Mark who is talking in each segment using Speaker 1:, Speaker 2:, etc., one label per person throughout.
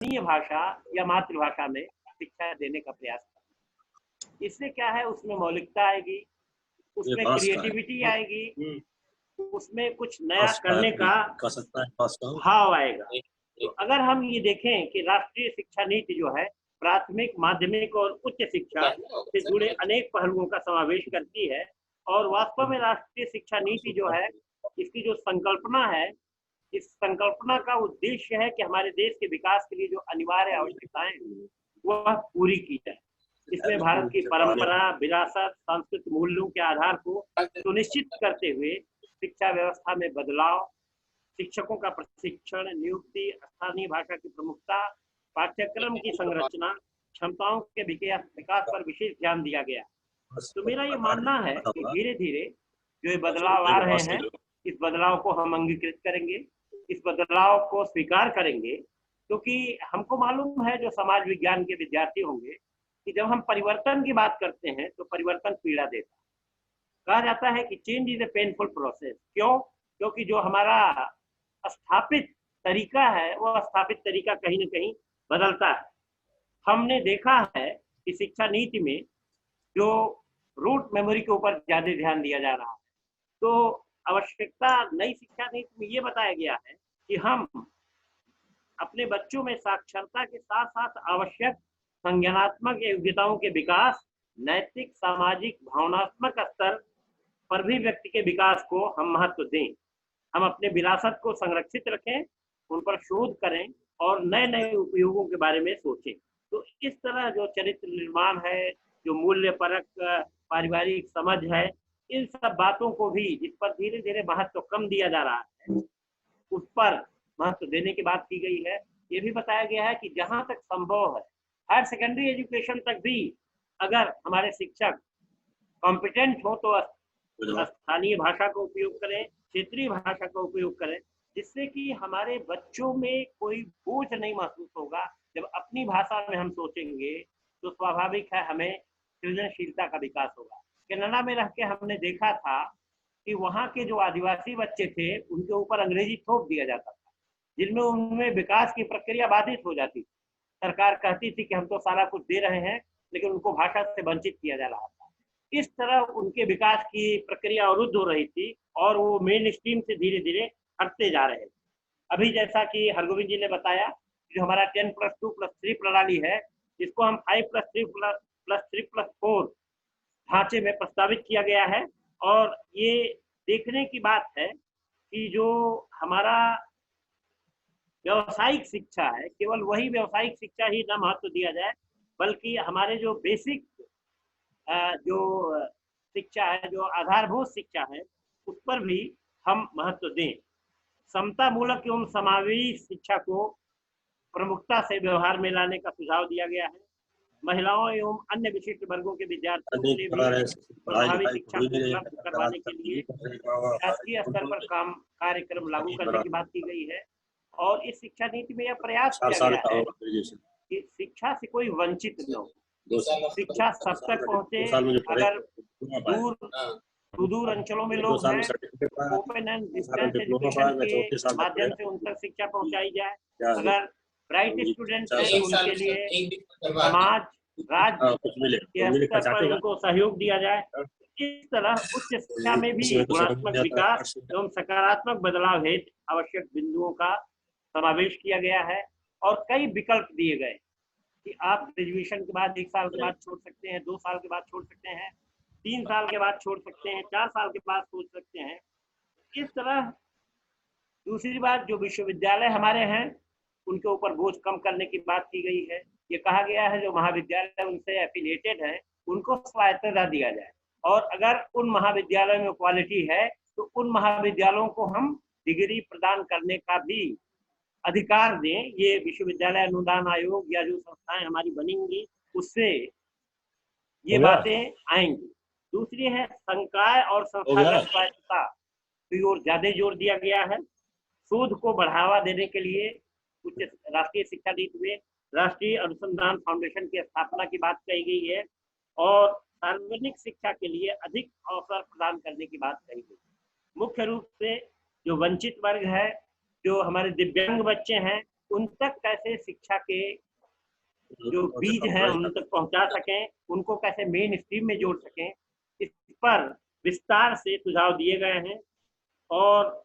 Speaker 1: स्थानीय भाषा या मातृभाषा में शिक्षा देने का प्रयास करें। इससे क्या है, उसमें मौलिकता आएगी, उसमें क्रिएटिविटी आएगी, उसमें कुछ नया करने का भाव आएगा। तो अगर हम ये देखें कि राष्ट्रीय शिक्षा नीति जो है प्राथमिक, माध्यमिक और उच्च शिक्षा से जुड़े अनेक पहलुओं का समावेश करती है, और वास्तव में राष्ट्रीय शिक्षा नीति जो है, इसकी जो संकल्पना है, इस संकल्पना का उद्देश्य है कि हमारे देश के विकास के लिए जो अनिवार्य आवश्यकताएं वह पूरी की जाए। इसमें भारत की परंपरा, विरासत, सांस्कृतिक मूल्यों के आधार को सुनिश्चित करते हुए शिक्षा व्यवस्था में बदलाव, शिक्षकों का प्रशिक्षण, नियुक्ति, स्थानीय भाषा की प्रमुखता, पाठ्यक्रम की संरचना, क्षमताओं के विकास पर विशेष ध्यान दिया गया। तो मेरा ये मानना है कि धीरे धीरे जो ये बदलाव आ रहे हैं, इस बदलाव को हम अंगीकृत करेंगे, इस बदलाव को स्वीकार करेंगे, क्योंकि हमको मालूम है, जो समाज विज्ञान के विद्यार्थी होंगे, कि जब हम परिवर्तन की बात करते हैं तो परिवर्तन पीड़ा देता है। कहा जाता है कि change is a painful process. क्यों? क्योंकि जो हमारा स्थापित तरीका है, वो स्थापित तरीका कहीं न कहीं बदलता है। हमने देखा है कि शिक्षा नीति में जो रूट मेमोरी के ऊपर ज्यादा ध्यान दिया जा रहा है, तो आवश्यकता नई शिक्षा नीति में ये बताया गया है कि हम अपने बच्चों में साक्षरता के साथ साथ आवश्यक संज्ञानात्मक योग्यताओं के विकास, नैतिक, सामाजिक, भावनात्मक स्तर पर भी व्यक्ति के विकास को हम महत्व दें। हम अपने विरासत को संरक्षित रखें, उन पर शोध करें और नए नए उपयोगों के बारे में सोचें। तो इस तरह जो चरित्र निर्माण है, जो मूल्य परक पारिवारिक समझ है, इन सब बातों को भी, जिस पर धीरे धीरे महत्व कम दिया जा रहा है, उस पर महत्व देने की बात की गई है। ये भी बताया गया है कि जहां तक संभव है, हायर सेकेंडरी एजुकेशन तक भी अगर हमारे शिक्षक कॉम्पिटेंट हो तो स्थानीय भाषा का उपयोग करें, क्षेत्रीय भाषा का उपयोग करें, जिससे कि हमारे बच्चों में कोई बोझ नहीं महसूस होगा। जब अपनी भाषा में हम सोचेंगे तो स्वाभाविक है हमें सृजनशीलता का विकास होगा। कनाडा में रह के हमने देखा था कि वहाँ के जो आदिवासी बच्चे थे, उनके ऊपर अंग्रेजी थोप दिया जाता था, जिनमें उनमें विकास की प्रक्रिया बाधित हो जाती थी। सरकार कहती थी कि हम तो सारा कुछ दे रहे हैं, लेकिन उनको भाषा से वंचित किया जा रहा था। इस तरह उनके विकास की प्रक्रिया अवरुद्ध हो रही थी और वो मेन स्ट्रीम से धीरे धीरे हटते जा रहे थे। अभी जैसा कि हरगोविंद जी ने बताया, जो हमारा 10+2+3 प्रणाली है, इसको हम 5+3+3+4 ढांचे में प्रस्तावित किया गया है। और ये देखने की बात है कि जो हमारा व्यावसायिक शिक्षा है, केवल वही व्यावसायिक शिक्षा ही ना महत्व दिया जाए, बल्कि हमारे जो बेसिक जो शिक्षा है, जो आधारभूत शिक्षा है, उस पर भी हम महत्व दें। समता मूलक एवं समावेशी शिक्षा को प्रमुखता से व्यवहार में लाने का सुझाव दिया गया है। महिलाओं एवं अन्य विशिष्ट वर्गों के विद्यार्थियों के लिए भी प्रभावी शिक्षा उपलब्ध करवाने के लिए राष्ट्रीय स्तर पर कार्यक्रम लागू करने की बात की गई है। और इस शिक्षा नीति में यह प्रयास किया गया है कि शिक्षा से कोई वंचित न हो, शिक्षा सब तक पहुंचे। अगर सुदूर अंचलों में लोग हैं, ओपन एंड डिस्टेंस एजुकेशन के माध्यम से उन तक शिक्षा पहुंचाई जाए। अगर ब्राइट स्टूडेंट हैं तो उनके लिए समाज, राज्य के स्तर पर उनको सहयोग दिया जाए। इस तरह उच्च शिक्षा में भी गुणात्मक विकास एवं सकारात्मक बदलाव हेतु आवश्यक बिंदुओं का समावेश किया गया है। और कई विकल्प दिए गए कि आप ग्रेजुएशन के बाद 1 साल के बाद छोड़ सकते हैं, 2 साल के बाद छोड़ सकते हैं, 3 साल के बाद छोड़ सकते हैं, 4 साल के बाद सोच सकते हैं। इस तरह दूसरी बात, जो विश्वविद्यालय हमारे हैं, उनके ऊपर बोझ कम करने की बात की गई है। ये कहा गया है जो महाविद्यालय उनसे एफिलिएटेड है, उनको स्वायत्तता दिया जाए, और अगर उन महाविद्यालयों में क्वालिटी है तो उन महाविद्यालयों को हम डिग्री प्रदान करने का भी अधिकार दें। ये विश्वविद्यालय अनुदान आयोग या जो संस्थाएं हमारी बनेंगी, उससे ये बातें आएंगी। दूसरी है संकाय और संस्थागत स्वायत्तता की ओर ज्यादा जोर दिया गया है। शोध को बढ़ावा देने के लिए उच्च राष्ट्रीय शिक्षा नीति में राष्ट्रीय अनुसंधान फाउंडेशन की स्थापना की बात कही गई है, और सार्वजनिक शिक्षा के लिए अधिक अवसर प्रदान करने की बात कही गई। मुख्य रूप से जो वंचित वर्ग है, जो हमारे दिव्यांग बच्चे हैं, उन तक कैसे शिक्षा के जो बीज हैं उन तक पहुंचा सकें, उनको कैसे मेन स्ट्रीम में जोड़ सकें, इस पर विस्तार से सुझाव दिए गए हैं। और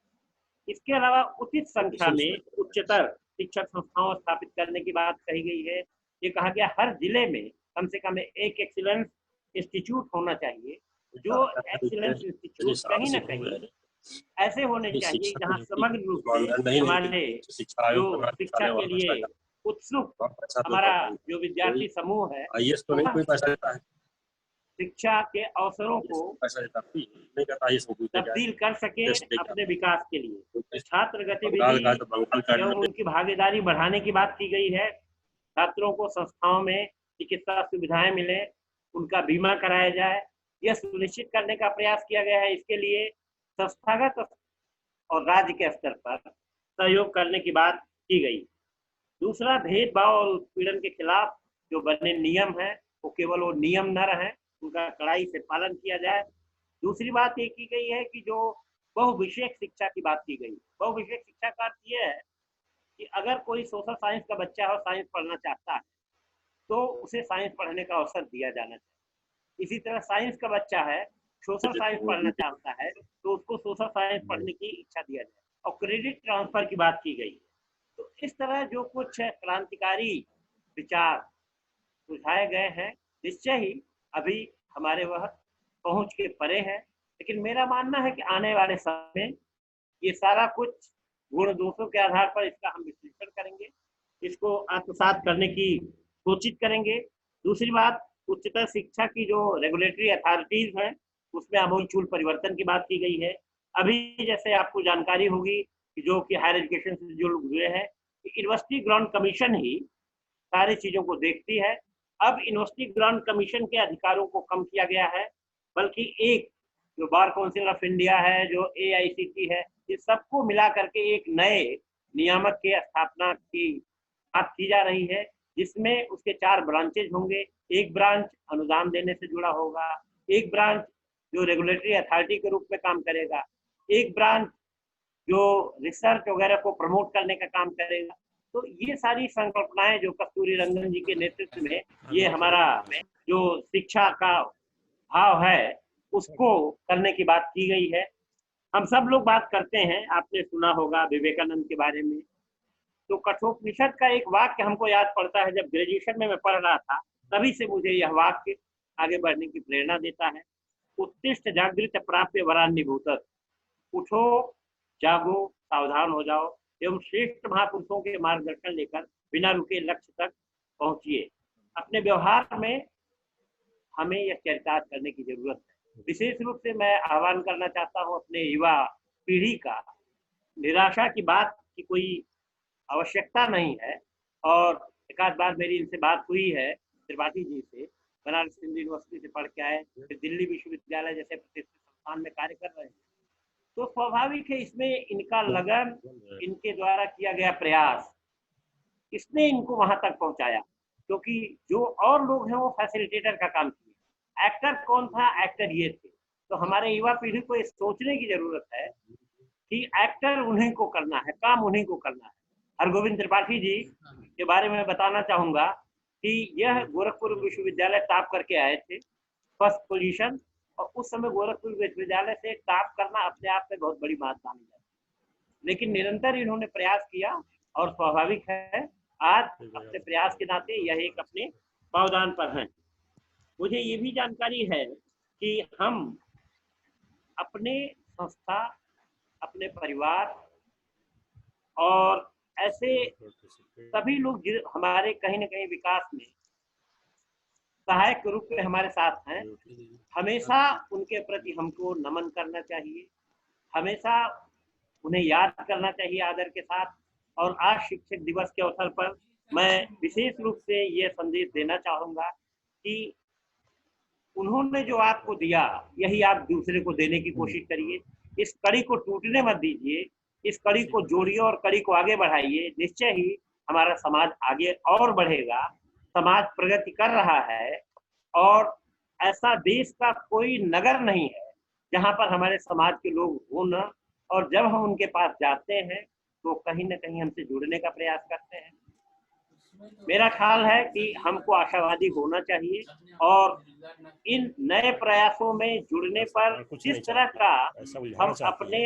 Speaker 1: इसके अलावा उचित संख्या में उच्चतर शिक्षक संस्थाओं स्थापित करने की बात कही गई है। ये कहा गया हर जिले में कम से कम एक एक्सीलेंस इंस्टीट्यूट होना चाहिए। जो एक्सीलेंस इंस्टीट्यूट कहीं ना कहीं ऐसे होने चाहिए जहां समग्र रूप से हमारे जो शिक्षा के लिए उत्सुक हमारा जो विद्यार्थी समूह है शिक्षा के अवसरों को तब्दील कर सके अपने विकास के लिए। छात्र गतिविधि एवं उनकी भागीदारी बढ़ाने की बात की गई है। छात्रों को संस्थाओं में चिकित्सा सुविधाएं मिले, उनका बीमा कराया जाए, यह सुनिश्चित करने का प्रयास किया गया है। इसके लिए संस्थागत और राज्य के स्तर पर सहयोग करने की बात की गई। दूसरा, भेदभाव और उत्पीड़न के खिलाफ जो बने नियम है वो केवल वो नियम न रहे, उनका कड़ाई से पालन किया जाए। दूसरी बात ये की गई है कि जो बहुविषयक शिक्षा की बात की गई, बहुविषयक शिक्षा का अर्थ ये है कि अगर कोई सोशल साइंस का बच्चा हो, साइंस पढ़ना चाहता है, तो उसे साइंस पढ़ने का अवसर दिया जाना चाहिए। इसी तरह साइंस का बच्चा है, सोशल साइंस पढ़ना चाहता है, तो उसको सोशल साइंस पढ़ने की इच्छा दिया जाए। और क्रेडिट ट्रांसफर की बात की गई। तो इस तरह जो कुछ क्रांतिकारी विचार सुझाए गए हैं, निश्चय ही अभी हमारे वह पहुंच के परे है, लेकिन मेरा मानना है कि आने वाले समय में ये सारा कुछ गुण दोषों के आधार पर इसका हम विश्लेषण करेंगे, इसको आत्मसात करने की कोशिश करेंगे। दूसरी बात, उच्चतर शिक्षा की जो रेगुलेटरी अथॉरिटीज हैं उसमें आमूलचूल परिवर्तन की बात की गई है। अभी जैसे आपको जानकारी होगी कि जो कि हायर एजुकेशन से जुड़े हैं, यूनिवर्सिटी ग्रांट कमीशन ही सारी चीजों को देखती है। अब यूनिवर्सिटी ग्रांट कमीशन के अधिकारों को कम किया गया है, बल्कि एक जो बार काउंसिल ऑफ इंडिया है, जो AICTE है, ये सबको मिला करके एक नए नियामक के स्थापना की बात की जा रही है, जिसमें उसके 4 ब्रांचेज होंगे। एक ब्रांच अनुदान देने से जुड़ा होगा, एक ब्रांच जो रेगुलेटरी अथॉरिटी के रूप में काम करेगा, एक ब्रांच जो रिसर्च वगैरह को प्रमोट करने का काम करेगा। तो ये सारी संकल्पनाएं जो कस्तूरी रंगन जी के नेतृत्व में ये हमारा जो शिक्षा का भाव है उसको करने की बात की गई है। हम सब लोग बात करते हैं, आपने सुना होगा विवेकानंद के बारे में। तो कठोपनिषद का एक वाक्य हमको याद पड़ता है, जब ग्रेजुएशन में मैं पढ़ रहा था तभी से मुझे यह वाक्य आगे बढ़ने की प्रेरणा देता है। उत्तिष्ठ जागृत प्राप्य वरान्निभूतः, उठो जागो सावधान हो जाओ एवं श्रेष्ठ महापुरुषों के मार्गदर्शन लेकर बिना रुके लक्ष्य तक पहुंचिए। अपने व्यवहार में हमें यह चरितार्थ करने की जरूरत है। विशेष रूप से मैं आह्वान करना चाहता हूं अपने युवा पीढ़ी का, निराशा की बात की कोई आवश्यकता नहीं है। और एक आध बार मेरी इनसे बात हुई है त्रिपाठी जी से, बनारस हिंदू यूनिवर्सिटी से पढ़ के आए, फिर दिल्ली विश्वविद्यालय जैसे प्रतिष्ठित संस्थान में कार्य कर रहे हैं। तो स्वाभाविक है इसमें इनका लगन, इनके द्वारा किया गया प्रयास, इसने इनको वहां तक पहुंचाया। क्योंकि जो और लोग हैं वो फैसिलिटेटर का काम किए। एक्टर कौन था? एक्टर ये थे। तो हमारे युवा पीढ़ी को ये सोचने की जरूरत है कि एक्टर उन्हीं को करना है, काम उन्हीं को करना है। हरगोविंद त्रिपाठी जी के बारे में बताना चाहूंगा कि यह गोरखपुर विश्वविद्यालय टॉप करके आए थे, फर्स्ट पोजीशन। और उस समय गोरखपुर विश्वविद्यालय से टॉप करना अपने आप में बहुत बड़ी बात मानी जाती है, लेकिन निरंतर इन्होंने प्रयास किया और स्वाभाविक है आज अपने प्रयास के नाते यह एक अपने पावदान पर हैं। मुझे ये भी जानकारी है कि हम अपने संस्था, अपने परिवार और ऐसे सभी लोग हमारे कहीं न कहीं विकास में सहायक के रूप में हमारे साथ हैं, हमेशा उनके प्रति हमको नमन करना चाहिए, हमेशा उन्हें याद करना चाहिए आदर के साथ। और आज शिक्षक दिवस के अवसर पर मैं विशेष रूप से ये संदेश देना चाहूंगा कि उन्होंने जो आपको दिया यही आप दूसरे को देने की कोशिश करिए। इस कड़ी को टूटने मत दीजिए, इस कड़ी को जोड़िए और कड़ी को आगे बढ़ाइए। निश्चय ही हमारा समाज आगे और बढ़ेगा, समाज प्रगति कर रहा है और ऐसा देश का कोई नगर नहीं है जहां पर हमारे समाज के लोग हो न। और जब हम उनके पास जाते हैं तो कहीं ना कहीं हमसे जुड़ने का प्रयास करते हैं। मेरा ख्याल है कि हमको आशावादी होना चाहिए और इन नए प्रयासों में जुड़ने पर जिस तरह का हम अपने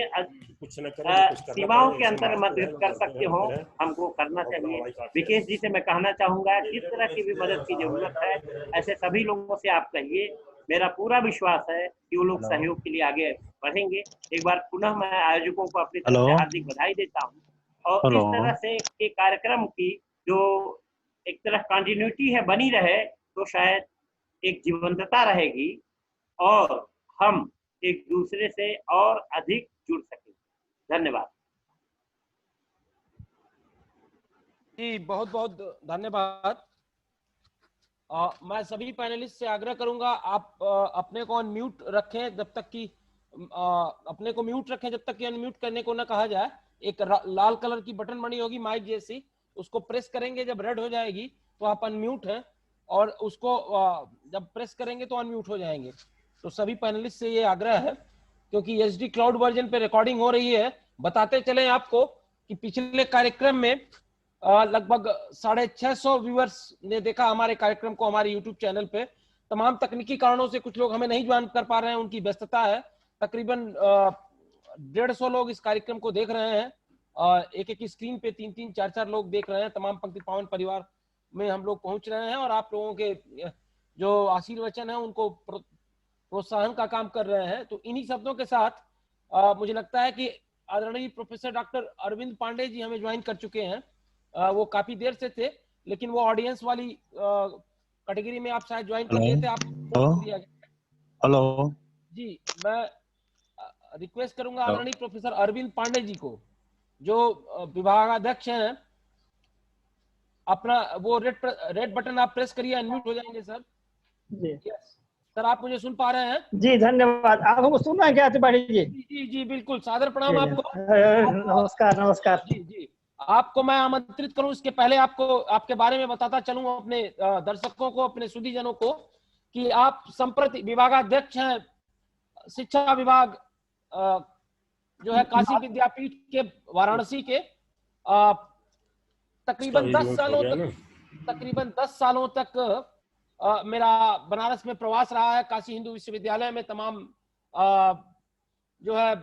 Speaker 1: सीमाओं के अंदर मदद कर सकते हो हमको करना चाहिए। विकेश जी से मैं कहना चाहूंगा, जिस तरह की भी मदद की जरूरत है ऐसे सभी लोगों से आप कहिए। मेरा पूरा विश्वास है कि वो लोग सहयोग के लिए आगे बढ़ेंगे। एक बार पुनः मैं आयोजकों को अपनी तरफ से हार्दिक बधाई देता हूँ और इस तरह से के कार्यक्रम की जो एक तरह कंटिन्यूटी है बनी रहे तो शायद एक जीवंतता रहेगी और हम एक दूसरे से और अधिक जुड़ सकेंगे। धन्यवाद
Speaker 2: जी, बहुत बहुत धन्यवाद। मैं सभी पैनलिस्ट से आग्रह करूंगा आप अपने को अनम्यूट रखें जब तक कि अपने को म्यूट रखें जब तक कि अनम्यूट करने को ना कहा जाए। एक लाल कलर की बटन बनी होगी माइक जैसी, उसको प्रेस करेंगे, जब रेड हो जाएगी तो आप अनम्यूट हैं और उसको जब प्रेस करेंगे तो अनम्यूट हो जाएंगे। तो सभी पैनलिस्ट से ये आग्रह है, क्योंकि एचडी क्लाउड वर्जन पे रिकॉर्डिंग हो रही है। बताते चले आपको कि पिछले कार्यक्रम में लगभग 650 व्यूअर्स ने देखा हमारे कार्यक्रम को हमारे यूट्यूब चैनल पे। तमाम तकनीकी कारणों से कुछ लोग हमें नहीं ज्वाइन कर पा रहे हैं, उनकी व्यस्तता है। तकरीबन 150 लोग इस कार्यक्रम को देख रहे हैं। एक एक स्क्रीन पे 3-3, 4-4 लोग देख रहे हैं। तमाम पंक्ति पावन परिवार में हम लोग पहुंच रहे हैं और आप लोगों के जो आशीर्वचन है उनको प्रोत्साहन का काम कर रहे हैं। तो इन्हीं शब्दों के साथ मुझे लगता है कि आदरणीय प्रोफेसर डॉक्टर अरविंद पांडे जी हमें ज्वाइन कर चुके हैं। वो काफी देर से थे, लेकिन वो ऑडियंस वाली कैटेगरी में आप शायद ज्वाइन कर लिए थे। आप हेलो जी, मैं रिक्वेस्ट करूंगा आदरणीय प्रोफेसर अरविंद पांडे जी को, जो विभागाध्यक्ष हैं, अपना वो रेड बटन आप प्रेस करिए, अनम्यूट हो जाएंगे सर। जी सर, आप मुझे सुन पा रहे हैं? जी धन्यवाद। आप हमको सुन रहे हैं क्या त्रिपाठी जी? जी जी बिल्कुल, सादर प्रणाम आपको। नमस्कार नमस्कार। जी जी, आपको मैं आमंत्रित करूं इसके पहले आपको आपके बारे में बताता चलूं अपने दर्शकों को, अपने सुधीजनों को, कि आप संप्रति विभागाध्यक्ष हैं शिक्षा विभाग जो है काशी विद्यापीठ के वाराणसी के। तकरीबन 10 सालों तक मेरा बनारस में प्रवास रहा है। काशी हिंदू विश्वविद्यालय में तमाम जो है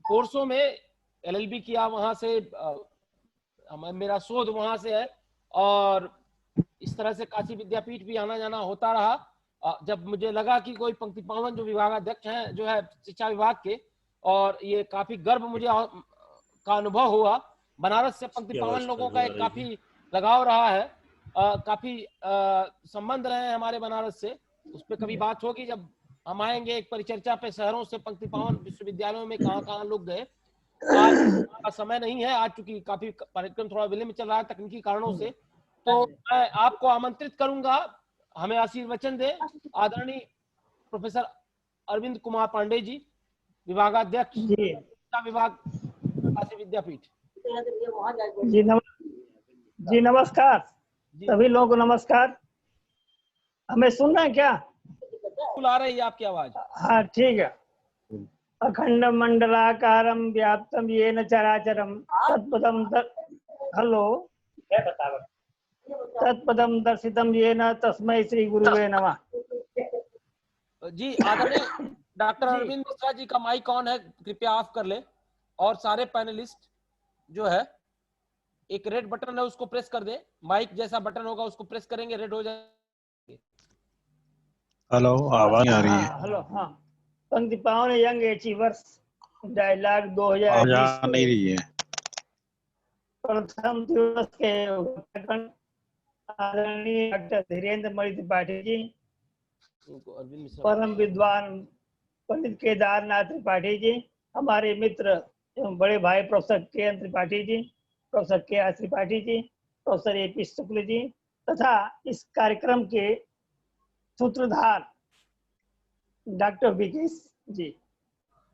Speaker 2: कोर्सों में एलएलबी किया, वहां से मेरा शोध वहां से है और इस तरह से काशी विद्यापीठ भी आना जाना होता रहा। जब मुझे लगा कि कोई पंक्ति पावन जो विभागाध्यक्ष हैं जो है शिक्षा विभाग के, और ये काफी गर्व मुझे का अनुभव हुआ। बनारस से पंक्ति पावन लोगों का एक काफी लगाव रहा है, काफी संबंध रहे हैं हमारे बनारस से। उस पर कभी बात होगी जब हम आएंगे एक परिचर्चा पे, शहरों से पंक्ति पावन विश्वविद्यालयों में कहाँ कहाँ लोग गए। आज का समय नहीं है, आज चूंकि काफी कार्यक्रम थोड़ा विलंब चल रहा है तकनीकी कारणों से, तो मैं आपको आमंत्रित करूंगा, हमें आशीर्वचन दे आदरणीय प्रोफेसर अरविंद कुमार पांडे जी, विभागाध्यक्ष शिक्षा विभाग काशी विद्यापीठ।
Speaker 3: जी नमस्कार, सभी लोगों को नमस्कार। हमें सुनना है क्या?
Speaker 2: आ रही है आपकी आवाज?
Speaker 3: हाँ ठीक है। अखंड मंडलाकारं व्याप्तं येन चराचरं तत्पदं हेलो तत्पदं दर्शितं येन तस्मै श्री गुरुवे नमः।
Speaker 2: जी आदरणीय डॉक्टर अरविंद मिश्रा जी का माइक ऑन है, कृपया ऑफ कर ले। और सारे पैनलिस्ट जो है, एक रेड बटन है उसको प्रेस कर दे, माइक जैसा बटन होगा उसको प्रेस करेंगे, रेड हो जाएगा।
Speaker 4: हेलो, आवाज आ रही है?
Speaker 3: हेलो हाँ, पंक्ति पावन यंग अचीवर्स डायलॉग 2020
Speaker 4: नहीं रही है।
Speaker 3: प्रथम दिवस के आदरणीय डॉक्टर धीरेन्द्र मणि त्रिपाठी जी, परम विद्वान पंडित केदारनाथ त्रिपाठी जी, हमारे मित्र एवं बड़े भाई professor K Tripathi ji, professor K R Tripathi ji, professor AP. Shukla ji, तथा इस कार्यक्रम के सूत्रधार डॉक्टर विकेश जी,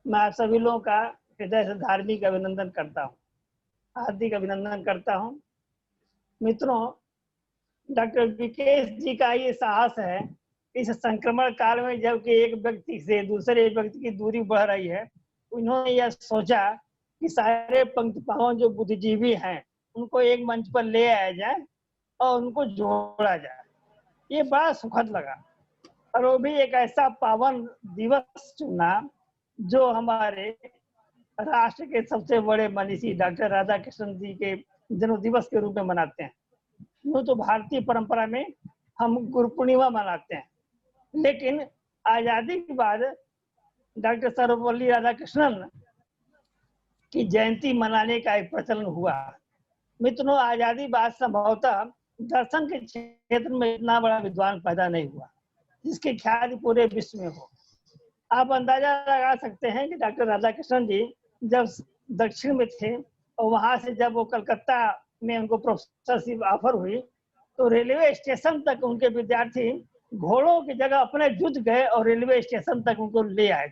Speaker 3: मैं आप सभी लोगों का हृदय से धार्मिक अभिनंदन करता हूँ, हार्दिक अभिनंदन करता हूँ। मित्रों, डॉक्टर विकेश जी का ये साहस है, इस संक्रमण काल में जबकि एक व्यक्ति से दूसरे व्यक्ति की दूरी बढ़ रही है, उन्होंने यह सोचा कि सारे पंक्ति पावन जो बुद्धिजीवी हैं उनको एक मंच पर ले आया जाए और उनको जोड़ा जाए। ये बड़ा सुखद लगा। और वो भी एक ऐसा पावन दिवस चुना जो हमारे राष्ट्र के सबसे बड़े मनीषी डॉक्टर राधा कृष्णन जी के जन्म दिवस के रूप में मनाते हैं। यूँ तो भारतीय परंपरा में हम गुरु पूर्णिमा मनाते हैं, लेकिन आजादी के बाद डॉक्टर सर्वपल्ली राधाकृष्णन की जयंती मनाने का एक प्रचलन हुआ। मित्रों, आजादी बाद संभवतः दर्शन के क्षेत्र में इतना बड़ा विद्वान पैदा नहीं हुआ जिसकी ख्याति पूरे विश्व में हो। आप अंदाजा लगा सकते हैं कि डॉक्टर राधाकृष्णन जी जब दक्षिण में थे और वहां से जब वो कलकत्ता में उनको प्रोफेसरशिप ऑफर हुई तो रेलवे स्टेशन तक उनके विद्यार्थी घोड़ों की जगह अपने जुट गए और रेलवे स्टेशन तक उनको ले आए।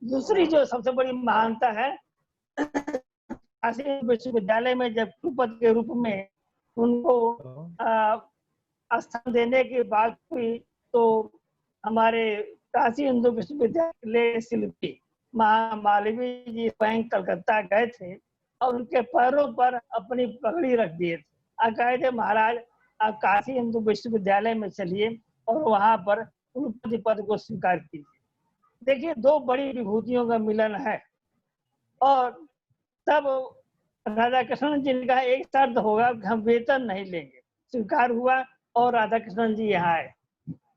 Speaker 3: दूसरी जो सबसे बड़ी महानता है, काशी विश्वविद्यालय में जब कुलपति के रूप में उनको स्थान देने की बात हुई तो हमारे काशी हिंदू विश्वविद्यालय शिल्पी मालवीय जी स्वयं कलकत्ता गए थे और उनके पैरों पर अपनी पगड़ी रख दिए थे और कहे थे, महाराज आप काशी हिंदू विश्वविद्यालय में चलिए और वहां पर कुलपति पद को स्वीकार कीजिए। देखिए, दो बड़ी विभूतियों का मिलन है। और तब राधा कृष्णन जी ने कहा एक शर्त होगा कि हम वेतन नहीं लेंगे। स्वीकार हुआ और राधा कृष्णन जी यहाँ आए।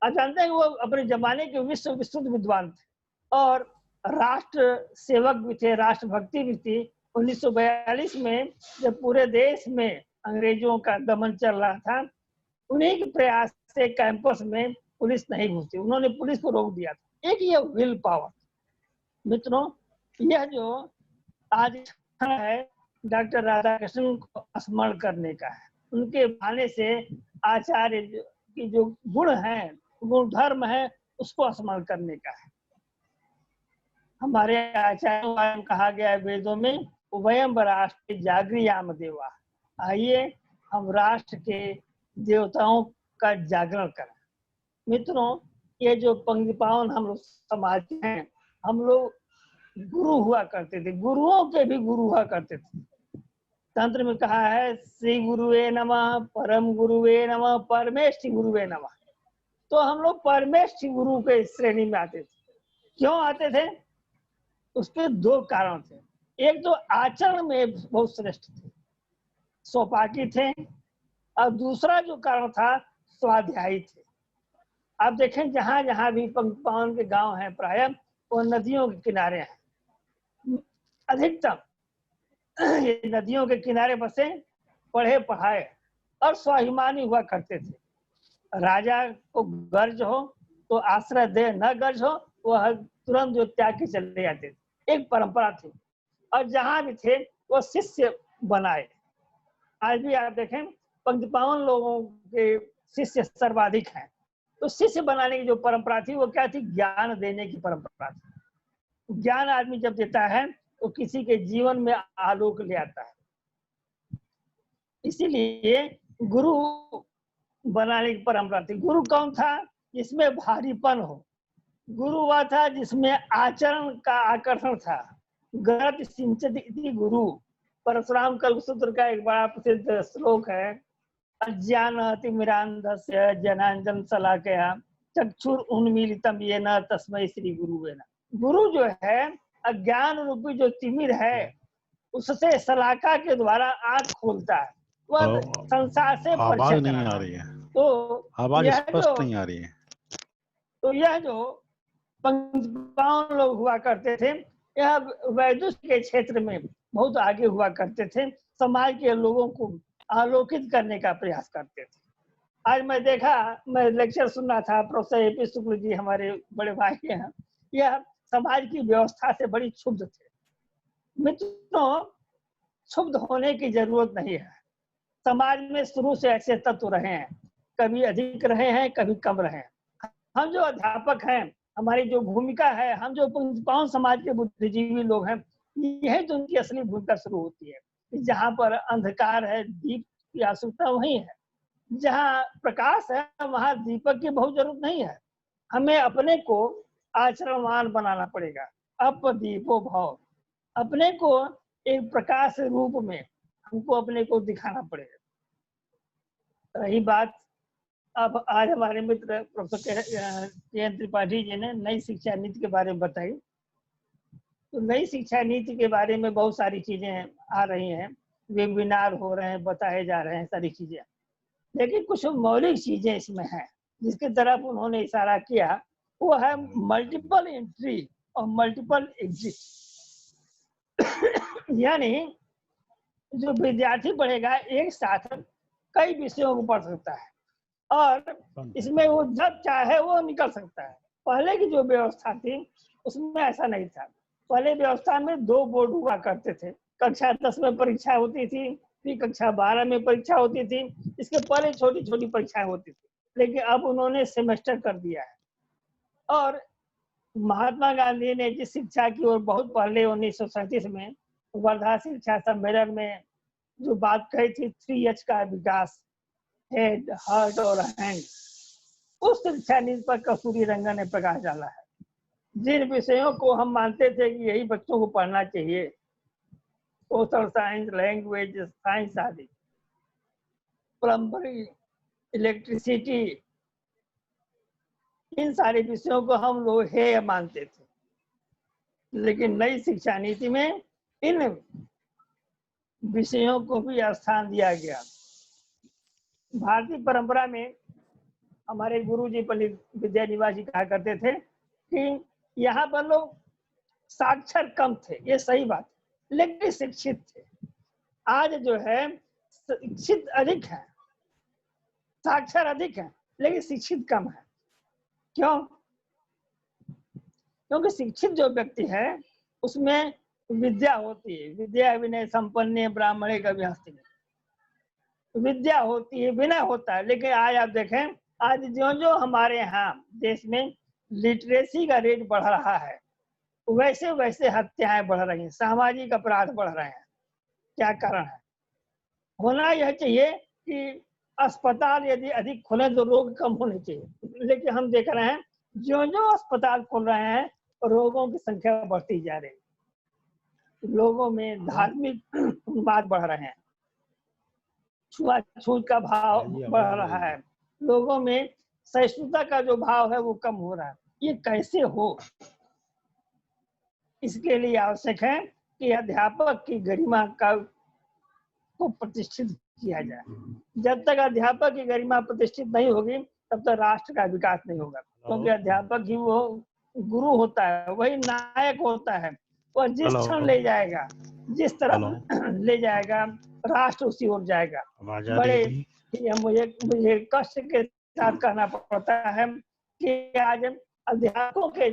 Speaker 3: आप जानते हैं वो अपने जमाने के विश्व विस्तृत विद्वान थे और राष्ट्र सेवक भी थे, राष्ट्रभक्ति भी थी। 1942 में जब पूरे देश में अंग्रेजों का दमन चल रहा था, उन्हीं के प्रयास से कैंपस में पुलिस नहीं घुसी, उन्होंने पुलिस को रोक दिया था। एक ये विल पावर। मित्रों, यह जो आज है डॉक्टर राधाकृष्णन को स्मरण करने का है। उनके भाने से आचार्य की जो गुण है, गुण धर्म है, उसको स्मरण करने का है। हमारे आचार्यों द्वारा कहा गया है वेदों में, वयम राष्ट्र जागृयाम देवा, आइए हम राष्ट्र के देवताओं का जागरण करें। मित्रों, ये जो पंक्ति पावन हम लोग समाज हैं, हम लोग गुरु हुआ करते थे, गुरुओं के भी गुरु हुआ करते थे। तंत्र में कहा है श्री गुरुवे नमः, परम गुरुवे नमः, परमेष्ठि गुरुवे नमः। तो हम लोग परमेष्ठि गुरु के श्रेणी में आते थे। क्यों आते थे? उसके दो कारण थे। एक तो आचरण में बहुत श्रेष्ठ थे, सोपाकी थे, और दूसरा जो कारण था स्वाध्यायी थे। आप देखें जहां जहां भी पंक्ति पावन के गांव हैं, प्राय वो नदियों के किनारे हैं। अधिकतम ये नदियों के किनारे बसे, पढ़े पढ़ाए और स्वाभिमानी हुआ करते थे। राजा को गर्ज हो तो आश्रय दे, न गर्ज हो वह तुरंत जो त्याग के चले जाते थे। एक परंपरा थी। और जहां भी थे वो शिष्य बनाए। आज भी आप देखें पंक्ति पावन लोगों के शिष्य सर्वाधिक हैं। तो शिष्य बनाने की जो परंपरा थी वो क्या थी? ज्ञान देने की परंपरा थी। ज्ञान आदमी जब देता है तो किसी के जीवन में आलोक ले आता है। इसीलिए गुरु बनाने की परंपरा थी। गुरु कौन था? जिसमें भारीपन हो। गुरु वह था जिसमें आचरण का आकर्षण था। गत सिंचति इति गुरु। परशुराम कल्पसूत्र का एक बड़ा प्रसिद्ध श्लोक है, अज्ञानतिमिरान्धस्य जनांजन शलाकया चक्षुर उन्मीलितम येन तस्मै श्री गुरुवे नमः। गुरु जो है अज्ञान रूपी जो तिमिर है उससे शलाका के द्वारा आंख खोलता है। वह संसार से
Speaker 4: आवाज नहीं आ रही है,
Speaker 3: तो
Speaker 4: आवाज स्पष्ट नहीं आ रही है।
Speaker 3: तो यह जो पंक्ति पावन लोग हुआ करते थे, यह वैदुष के क्षेत्र में बहुत आगे हुआ करते थे। समाज के लोगों को आलोकित करने का प्रयास करते थे। आज मैं लेक्चर सुन रहा था, प्रोफेसर ए.पी. शुक्ल जी हमारे बड़े भाई हैं, यह समाज की व्यवस्था से बड़ी क्षुब्ध थे। मित्रों, क्षुब्ध होने की जरूरत नहीं है। समाज में शुरू से ऐसे तत्व रहे हैं, कभी अधिक रहे हैं, कभी कम रहे हैं। हम जो अध्यापक हैं, हमारी जो भूमिका है, हम जो पावन समाज के बुद्धिजीवी लोग हैं, यही तो उनकी असली भूमिका शुरू होती है। जहाँ पर अंधकार है, दीप की आवश्यकता वही है। जहाँ प्रकाश है, वहाँ दीपक की बहुत जरूरत नहीं है। हमें अपने को आचरणवान बनाना पड़ेगा। अप दीपो भव। अपने को एक प्रकाश रूप में हमको अपने को दिखाना पड़ेगा। रही बात, अब आज हमारे मित्र प्रोफेसर के त्रिपाठी जी ने नई शिक्षा नीति के बारे में बताई। तो नई शिक्षा नीति के बारे में बहुत सारी चीजें आ रही हैं, वेबिनार हो रहे हैं, बताए जा रहे हैं सारी चीजें, लेकिन कुछ मौलिक चीजें इसमें हैं जिसकी तरफ उन्होंने इशारा किया। वो है मल्टीपल एंट्री और मल्टीपल एग्जिट। यानी जो विद्यार्थी पढ़ेगा एक साथ कई विषयों को पढ़ सकता है और इसमें वो जब चाहे वो निकल सकता है। पहले की जो व्यवस्था थी उसमें ऐसा नहीं था। पहले व्यवस्था में 2 बोर्ड हुआ करते थे। कक्षा 10 में परीक्षा होती थी, फिर कक्षा 12 में परीक्षा होती थी, इसके पहले छोटी छोटी परीक्षाएं होती थी, लेकिन अब उन्होंने सेमेस्टर कर दिया है। और महात्मा गांधी ने जिस शिक्षा की ओर बहुत पहले 1937 में वर्धा शिक्षा सम्मेलन में जो बात कही थी, 3H का विकास, हेड, हार्ट और हैंड, उस शिक्षा नीति पर कस्तूरी रंगन ने प्रकाश डाला है। जिन विषयों को हम मानते थे कि यही बच्चों को पढ़ना चाहिए, सोशल साइंस, लैंग्वेज साइंस आदि, प्लम्बरी, इलेक्ट्रिसिटी, इन सारे विषयों को हम लोग हेय मानते थे, लेकिन नई शिक्षा नीति में इन विषयों को भी स्थान दिया गया। भारतीय परंपरा में हमारे गुरुजी पंडित विद्यानिवास जी कहा करते थे कि यहाँ पर लोग साक्षर कम थे, ये सही बात, लेकिन शिक्षित थे। आज जो है शिक्षित अधिक है, साक्षर अधिक है, लेकिन शिक्षित कम है। क्यों? क्योंकि शिक्षित जो व्यक्ति है उसमें विद्या होती है, विद्या विनय संपन्न ब्राह्मणे कवि हस्ति, विद्या होती है, विनय होता है। लेकिन आज आप देखें, आज जो जो हमारे यहाँ देश में लिटरेसी का रेट बढ़ रहा है, वैसे वैसे हत्याएं बढ़ रही हैं, सामाजिक अपराध बढ़ रहे हैं। क्या कारण है? होना यह चाहिए कि अस्पताल यदि अधिक खुले तो रोग कम होने चाहिए, लेकिन हम देख रहे हैं जो जो अस्पताल खुल रहे हैं रोगों की संख्या बढ़ती जा रही है। लोगों में धार्मिक उन्माद बढ़ रहे हैं, छुआछूत का भाव बढ़ रहा है, लोगों में सहिष्णुता का जो भाव है वो कम हो रहा है। ये कैसे हो? इसके लिए आवश्यक है कि अध्यापक की गरिमा का को प्रतिष्ठित किया जाए। जब तक अध्यापक की गरिमा प्रतिष्ठित नहीं होगी तब तक राष्ट्र का विकास नहीं होगा, क्योंकि अध्यापक ही वो गुरु होता है, वही नायक होता है। वह जिस क्षण ले जाएगा, जिस तरह ले जाएगा, राष्ट्र उसी ओर जाएगा। बड़े मुझे कष्ट के साथ कहना पड़ता है कि आज अध्यापकों के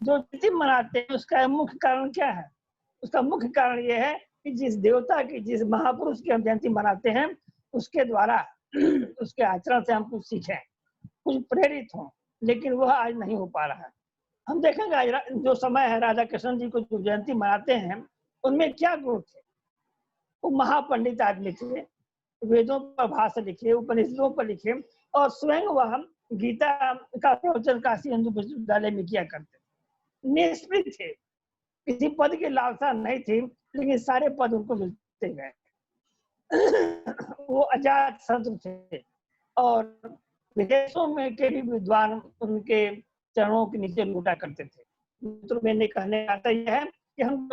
Speaker 3: जो तिथि मनाते हैं उसका मुख्य कारण क्या है? उसका मुख्य कारण यह है कि जिस देवता की, जिस महापुरुष की हम जयंती मनाते हैं उसके द्वारा उसके आचरण से हम कुछ सीखें, कुछ प्रेरित हों, लेकिन वह आज नहीं हो पा रहा है। हम देखेंगे आज जो समय है, राधा कृष्ण जी को जो जयंती मनाते हैं उनमें क्या गुण थे? वो महापंडित आदमी थे, वेदों पर भाषा लिखे, उपनिषदों पर लिखे, और स्वयं वह गीता का प्रवचन काशी हिंदू विश्वविद्यालय में किया करते, निष्पृह थे, किसी पद की लालसा नहीं थी, लेकिन सारे पद उनको मिलते गए। वो अजात शत्रु थे और विदेशों में के भी विद्वान उनके चरणों के नीचे लूटा करते थे। मित्रों, मैंने कहने का यह है कि हम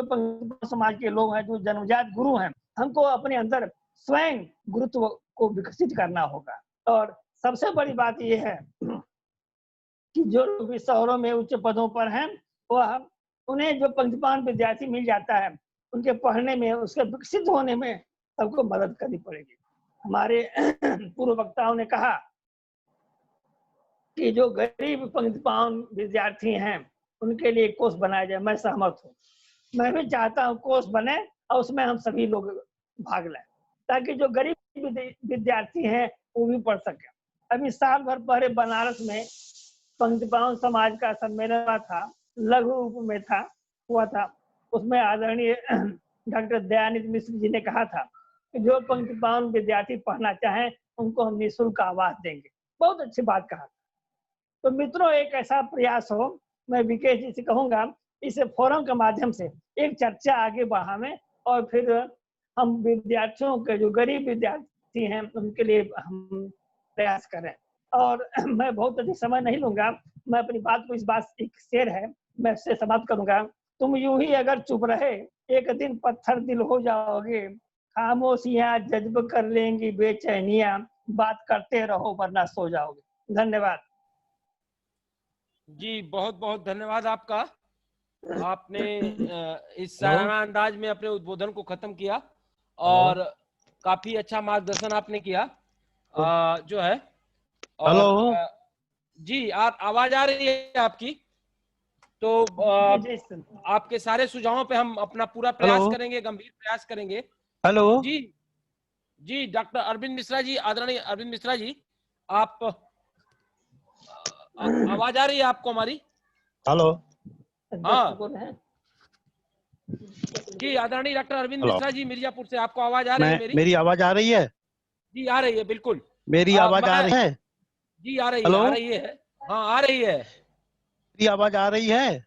Speaker 3: समाज के लोग हैं जो जन्मजात गुरु हैं, हमको अपने अंदर स्वयं गुरुत्व को विकसित करना होगा। और सबसे बड़ी बात यह है कि जो लोग भी शहरों में उच्च पदों पर हैं, वह उन्हें जो पंक्तिमान विद्यार्थी मिल जाता है उनके पढ़ने में, उसके विकसित होने में सबको मदद करनी पड़ेगी। हमारे पूर्व वक्ताओं ने कहा कि जो गरीब पंक्तिमान विद्यार्थी हैं उनके लिए कोर्स बनाया जाए। मैं सहमत हूँ, मैं भी चाहता हूँ कोर्स बने और उसमें हम सभी लोग भाग लें, ताकि जो गरीब विद्यार्थी हैं वो भी पढ़ सके। अभी साल भर पहले बनारस में पंक्तिमान समाज का सम्मेलन था, लघु रूप में हुआ था। उसमें आदरणीय डॉक्टर दयानिधि मिश्र जी ने कहा था कि जो पंक्तिमान विद्यार्थी पढ़ना चाहें उनको हम निःशुल्क आवास देंगे। बहुत अच्छी बात कहा। तो मित्रों, एक ऐसा प्रयास हो, मैं विकेश जी से कहूंगा इस फोरम के माध्यम से एक चर्चा आगे बढ़ावें और फिर हम विद्यार्थियों के जो गरीब विद्यार्थी हैं उनके लिए हम प्रयास करें। और मैं बहुत अधिक समय नहीं लूंगा, मैं अपनी बात को, इस बात एक शेर है मैं इससे समाप्त करूंगा। तुम यूं ही अगर चुप रहे एक दिन पत्थर दिल हो जाओगे, खामोशियां जज्ब कर लेंगी बेचैनियां, बात करते रहो वरना सो जाओगे। धन्यवाद
Speaker 2: जी, बहुत बहुत धन्यवाद आपका। आपने इस साराना अंदाज में अपने उद्बोधन को खत्म किया और काफी अच्छा मार्गदर्शन आपने किया जो है। और जी, आवाज आ रही है आपकी? तो आपके सारे सुझावों पे हम अपना पूरा प्रयास करेंगे, गंभीर प्रयास करेंगे।
Speaker 5: हेलो
Speaker 2: जी जी, डॉक्टर अरविंद मिश्रा जी, आदरणीय अरविंद मिश्रा जी, आप आवाज आ रही है आपको हमारी?
Speaker 5: हेलो
Speaker 2: हाँ जी, आदरणीय डॉक्टर अरविंद मिश्रा जी मिर्जापुर से, आपको आवाज आ रही है मेरी?
Speaker 5: मेरी आवाज आ रही है?
Speaker 2: जी आ रही है, बिल्कुल
Speaker 5: मेरी आवाज आ रही है?
Speaker 2: जी आ रही है, आ रही है। हाँ आ रही है,
Speaker 5: मेरी आवाज आ रही है?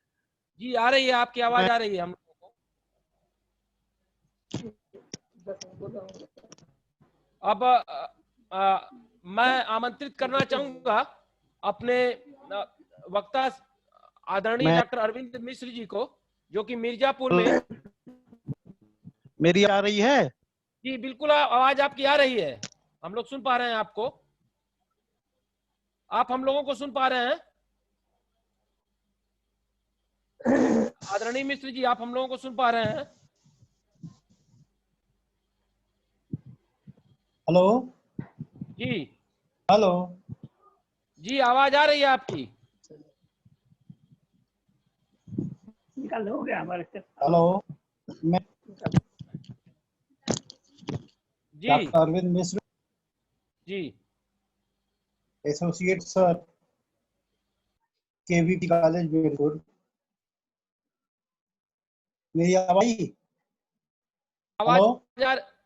Speaker 2: जी आ रही है, आपकी आवाज आ रही है हम लोगों को। अब मैं आमंत्रित करना चाहूंगा अपने वक्ता आदरणीय डॉक्टर अरविंद मिश्र जी को, जो कि मिर्जापुर में।
Speaker 5: मेरी आ रही है?
Speaker 2: जी बिल्कुल, आवाज आपकी आ रही है, हम लोग सुन पा रहे हैं आपको। आप हम लोगों को सुन पा रहे हैं? आदरणीय मिश्र जी, आप हम लोगों को सुन पा रहे हैं?
Speaker 5: हेलो
Speaker 2: जी
Speaker 5: हेलो
Speaker 2: जी, आवाज आ रही है आपकी?
Speaker 3: निकाल हो गया हमारे से।
Speaker 5: हेलो, मैं
Speaker 2: जी
Speaker 5: डॉक्टर अरविंद मिश्र,
Speaker 2: जी
Speaker 5: associate sir, KVP college Belpur. मेरी आवाज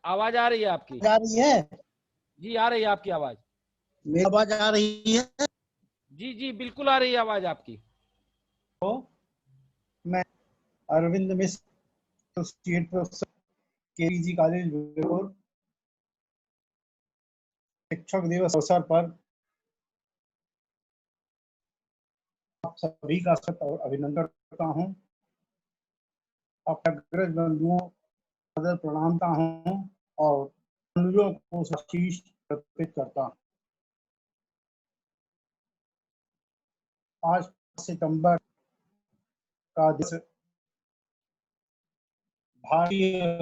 Speaker 2: आवाज आ रही है आपकी?
Speaker 5: आ रही है?
Speaker 2: जी आ रही है आपकी आवाज।
Speaker 5: मेरी आवाज आ रही है?
Speaker 2: जी जी बिल्कुल आ रही है आवाज आपकी।
Speaker 5: तो मैं अरविंद मिश्र, एसोसिएट प्रोफेसर, केवीजी कॉलेज बेलपुर, शिक्षक दिवस अवसर पर आप सभी का और अभिनंदन करता हूं। अपने अग्रज बंधुओं को प्रणाम करता हूं और अनुजों को शीश अर्पित करता हूं। आज सितंबर का दिन भारतीय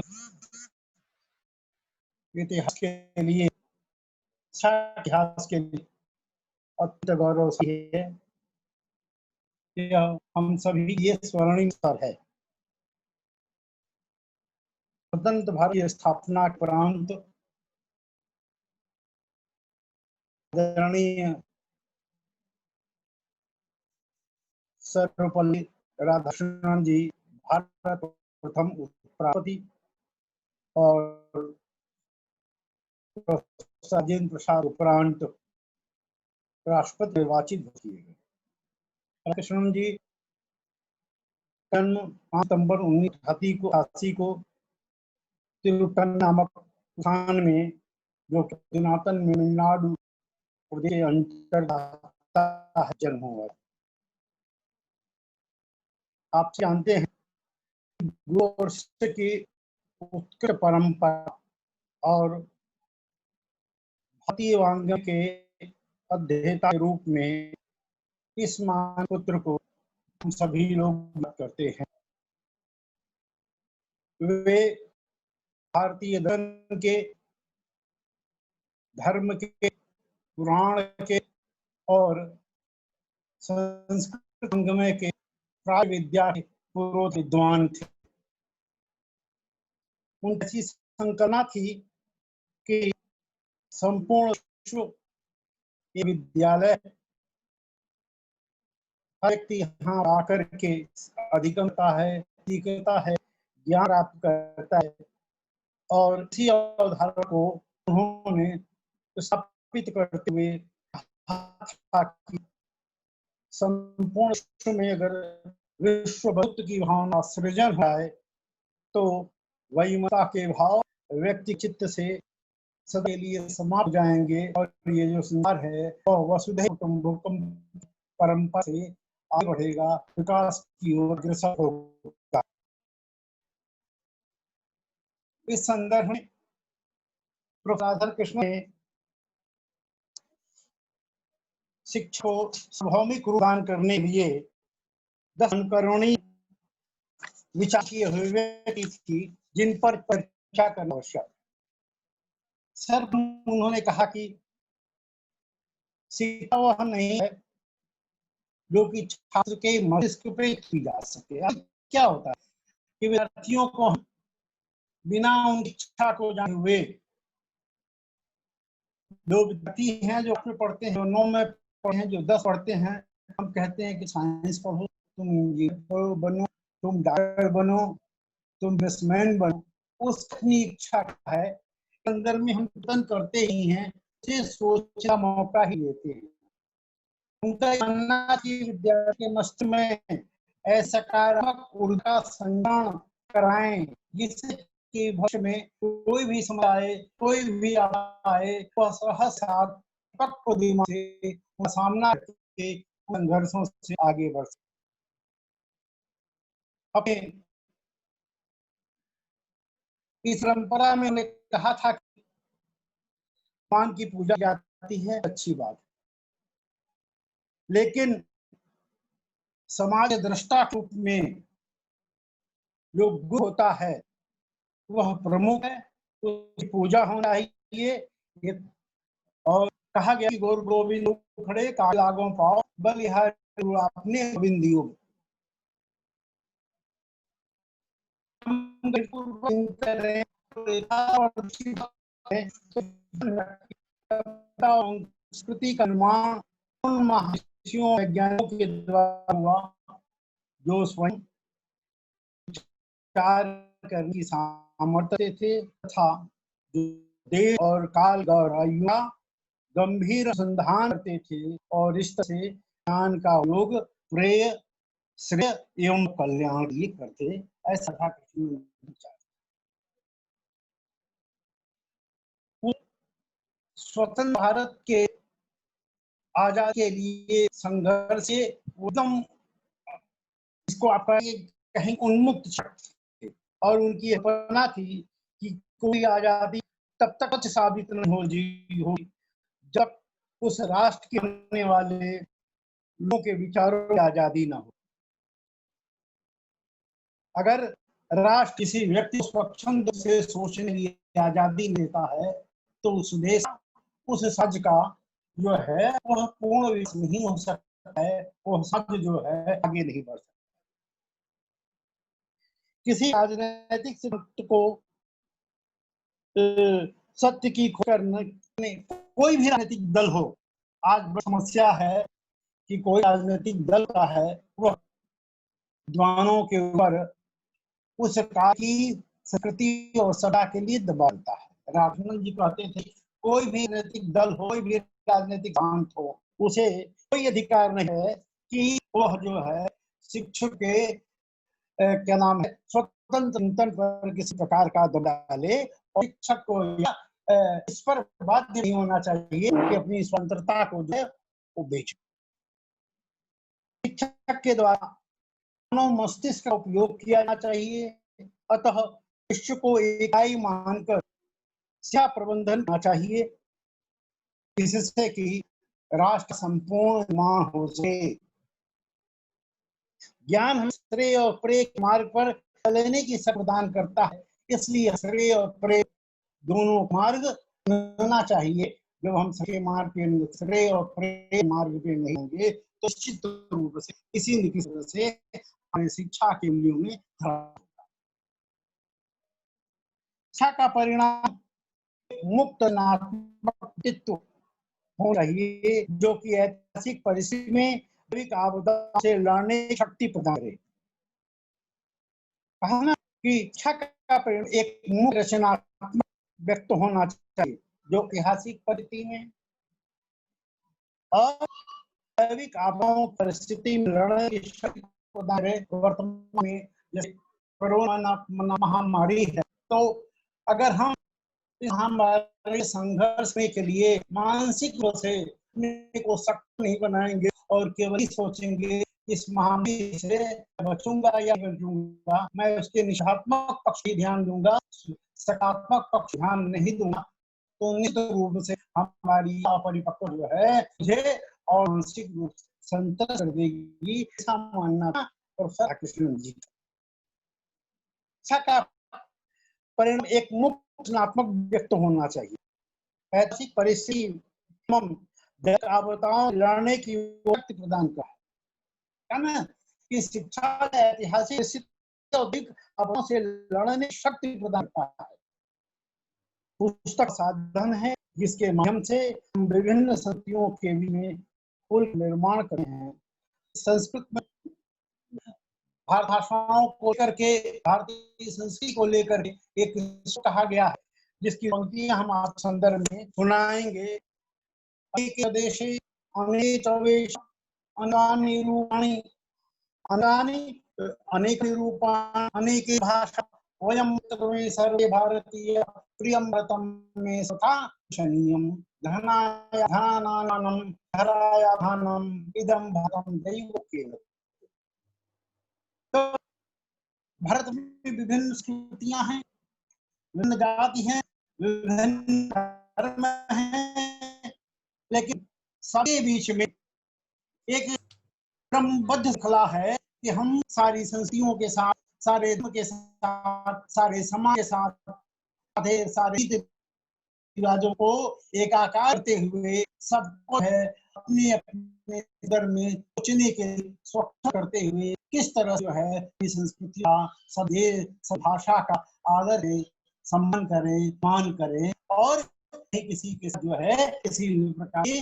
Speaker 5: इतिहास के लिए, इतिहास के लिए अत्यंत गौरवशाली है। यह हम सभी ये स्वर्णिम अवसर है। स्वतंत्र भारत की स्थापना के उपरांत आदरणीय सर्वपल्ली राधाकृष्णन जी भारत प्रथम उपराष्ट्रपति और प्रोफेसर राजेंद्र प्रसाद उपरांत राष्ट्रपति निर्वाचित किए गए। राधाकृष्णन जी जन्म 5 सितंबर 1988 को तिरुट्टन नामक स्थान में, जो तमिलनाडु में तमिलनाडु प्रदेश के अंतर्गत है, जन्म हुआ। आप जानते हैं गुरु और शिष्य की उत्कृष्ट परंपरा और भारतीय वांग्मय के अध्येता के रूप में इस महान पुत्र को हम सभी लोग याद करते हैं। वे भारतीय दर्शन के, धर्म के, पुराण के और संस्कृत वांग्मय के प्राय विद्या के पूर्व विद्वान थे। उनकी संकल्पना थी कि संपूर्ण विश्व ये विद्यालय, हर व्यक्ति यहाँ आकर के अधिगमता है, सीखता है, ज्ञान प्राप्त करता है। और इसी अवधारणा को उन्होंने स्थापित करते हुए संपूर्ण विश्व में अगर विश्व बंधुत्व की भावना सृजन है तो वैमनता के भाव व्यक्ति चित्त से सदा के लिए समाप्त जाएंगे और ये जो संसार है वह वसुधैव कुटुंबकम परंपरा से आगे बढ़ेगा, विकास की ओर अग्रसर होगा। इस संदर्भ में प्रोफेसर कृष्ण ने शिक्षा को सार्वभौमिक रूप दान करने के लिए 10 अनुकरणीय विचार किए हुए थी जिन पर चर्चा करना आवश्यक। सर उन्होंने कहा कि शिक्षा वह नहीं है जो कि छात्र के मस्तिष्क पे की जा सके। अब क्या होता है कि विद्यार्थियों को बिना उनकी इच्छा को जाने हुए, जो विद्यार्थी हैं जो अपने पढ़ते हैं, जो 9 में पढ़ते हैं, जो 10 पढ़ते हैं, हम कहते हैं कि साइंस पढ़ो, तुम इंजीनियर बनो, तुम डॉक्टर बनो, तुम बिजनेसमैन बनो, उसकी इच्छा है अंदर में हम चिंतन करते ही हैं, उसे सोचने का मौका ही देते हैं। उनका मानना कि विद्यार्थी के मस्तिष्क में ऐसा सकारात्मक ऊर्जा संचारण कराएं जिससे कि भविष्य में कोई भी समस्या, कोई भी आए, वह सहज दिमाग से सामना करके संघर्षों से आगे बढ़ सके। अपने इस परंपरा में उन्होंने कहा था कि भगवान की पूजा जाती है, अच्छी बात, लेकिन समाज दृष्टा रूप में जो गुरु होता है वह प्रमुख है, उसकी पूजा होना चाहिए। और कहा गया कि गौर गोविंद खड़े कालागों पाओ बलिहार अपने गोविंदियों संस्कृति का निर्माण उन महर्षियों वैज्ञानिकों के द्वारा हुआ जो स्वयं विचार करने की सामर्थ्य थे तथा जो देश और काल गौरवयुआ गंभीर अनुसंधान करते थे और इस तरह से ज्ञान का उपयोग प्रेय श्रेय एवं कल्याण भी करते। ऐसा था स्वतंत्र भारत के आजादी के लिए संघर्ष से एकदम इसको आप कहीं उन्मुक्त और उनकी कल्पना थी कि कोई आजादी तब तक साबित नहीं होगी जब उस राष्ट्र के होने वाले लोगों के विचारों की आजादी न हो। अगर राष्ट्र किसी व्यक्ति को स्वच्छंद से सोचने की आजादी देता है तो उस देश उस सज का जो है वह पूर्ण विकास नहीं हो सकता है, वह सज जो है आगे नहीं बढ़ सकता। किसी राजनीतिक सिद्धांत को सत्य की खोज करने कोई भी राजनीतिक दल हो, आज बड़ी समस्या है कि कोई राजनीतिक दल का है वह विद्वानों के ऊपर उस काल की संस्कृति और सभा के लिए दबाता है। राघवन जी कहते थे कोई भी राजनीतिक दल हो, कोई भी राजनीतिक सिद्धांत हो, उसे कोई अधिकार नहीं है कि वह जो है शिक्षक के क्या नाम है स्वतंत्र चिंतन पर किसी प्रकार का दबाव डाले और शिक्षक को इस पर बाध्य नहीं होना चाहिए कि अपनी स्वतंत्रता को जो है वो बेचे। शिक्षक के द्वारा मानव मस्तिष्क का उपयोग किया जाना चाहिए, अतः विश्व को इकाई मानकर शिक्षा प्रबंधन करना चाहिए जिससे कि राष्ट्र संपूर्ण निर्माण हो सके। ज्ञान हम श्रेय और प्रेय के मार्ग पर चलने की शक्ति प्रदान करता है, इसलिए श्रेय और प्रेय दोनों मार्ग मिलना चाहिए। जब हम श्रेय मार्ग पे श्रेय और प्रेय मार्ग पे नहीं होंगे तो निश्चित रूप से किसी न किसी तरह से हमारे शिक्षा के मूल्यों में शिक्षा का परिणाम मुक्त नात्मक होना चाहिए जो कि ऐतिहासिक परिस्थिति में आपदा से लड़ने की शक्ति प्रदान करे। कहा ना कि शिक्षा का परिणाम एक मुक्त रचनात्मक व्यक्त होना चाहिए जो ऐतिहासिक परिस्थिति में और दैविक आपदाओं परिस्थिति में लड़ने की शक्ति वर्तमान में जैसे कोरोना महामारी है, तो अगर हम इस महामारी संघर्ष के लिए मानसिक रूप से अपने को सक्षम नहीं बनाएंगे और केवल सोचेंगे इस महामारी से बचूंगा या बचूंगा, मैं उसके निषेधात्मक पक्ष ही ध्यान दूंगा, सकारात्मक पक्ष ध्यान नहीं दूंगा, तो निश्चित रूप से हमारी अपरिपक्व जो है मुझे और मानसिक रूप से संतुष्ट कर देगी, ऐसा मानना था प्रोफेसर कृष्ण जी का। परिणाम एक मुक्त रचनात्मक व्यक्ति होना चाहिए, ऐसी परिस्थिति आपदाओं लड़ने की शक्ति प्रदान है ना, कि शिक्षा ऐतिहासिक आपदाओं से लड़ने की शक्ति प्रदान करता है। पुस्तक साधन है जिसके माध्यम से हम विभिन्न संस्कृतियों के बीच में पुल निर्माण करते हैं। संस्कृत में भारत भाषाओं को लेकर के, भारतीय संस्कृति को लेकर एक कहा गया है, जिसकी पंक्तियां हम आप संदर्भ में सुनाएंगे। देशे अनेक अनानि रूपाणि अनानि अनेक रूपाणि अनेक भाषा वयं सर्वे सर्वे भारतीय प्रियं व्रतं मे सथा शनीयं धनाय धानानं धराय धानम् इदं भारतं दैवकेन। तो भारत में विभिन्न संस्कृतियां हैं, विभिन्न जाति हैं, विभिन्न धर्म हैं, लेकिन सबके बीच में एक क्रमबद्ध श्रृंखला है कि हम सारी संस्कृतियों के साथ, सारे धर्म के साथ, सारे समाज के साथ, सारे रिवाजों को एकाकार करते हुए सबको है अपने अपने धर्म में सोचने के स्वच्छ करते हुए किस तरह जो है संस्कृति का, सब भाषा का आदर है, सम्मान करें, मान करें और किसी के जो है किसी प्रकार की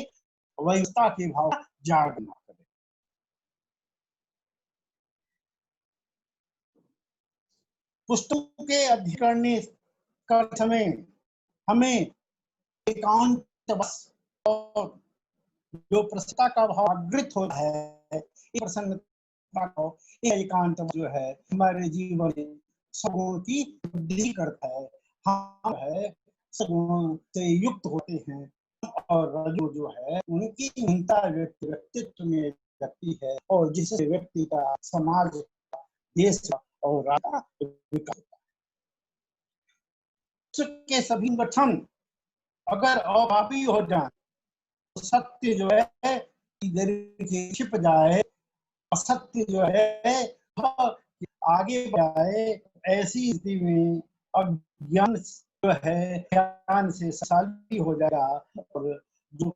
Speaker 5: व्यवस्था के भाव जाग न करें। पुस्तकों के अध्ययन करने का समय हमें एकांत और जो प्रसन्नता का भाव जागृत होता है, प्रसन्नता का एकांत जो है हमारे जीवन में सगुण की वृद्धि करता है। हम है सगुण से युक्त होते हैं और रजो जो है उनकी हीनता व्यक्तित्व में लगती है और जिससे व्यक्ति का, समाज, देश और राष्ट्र विकास के सभी गठन अगर अभावी हो जाए तो सत्य जो है छिप जाए, असत्य जो है आगे बढ़ाए, ऐसी स्थिति में अज्ञान जो है ज्ञान से शाली हो जाएगा और जो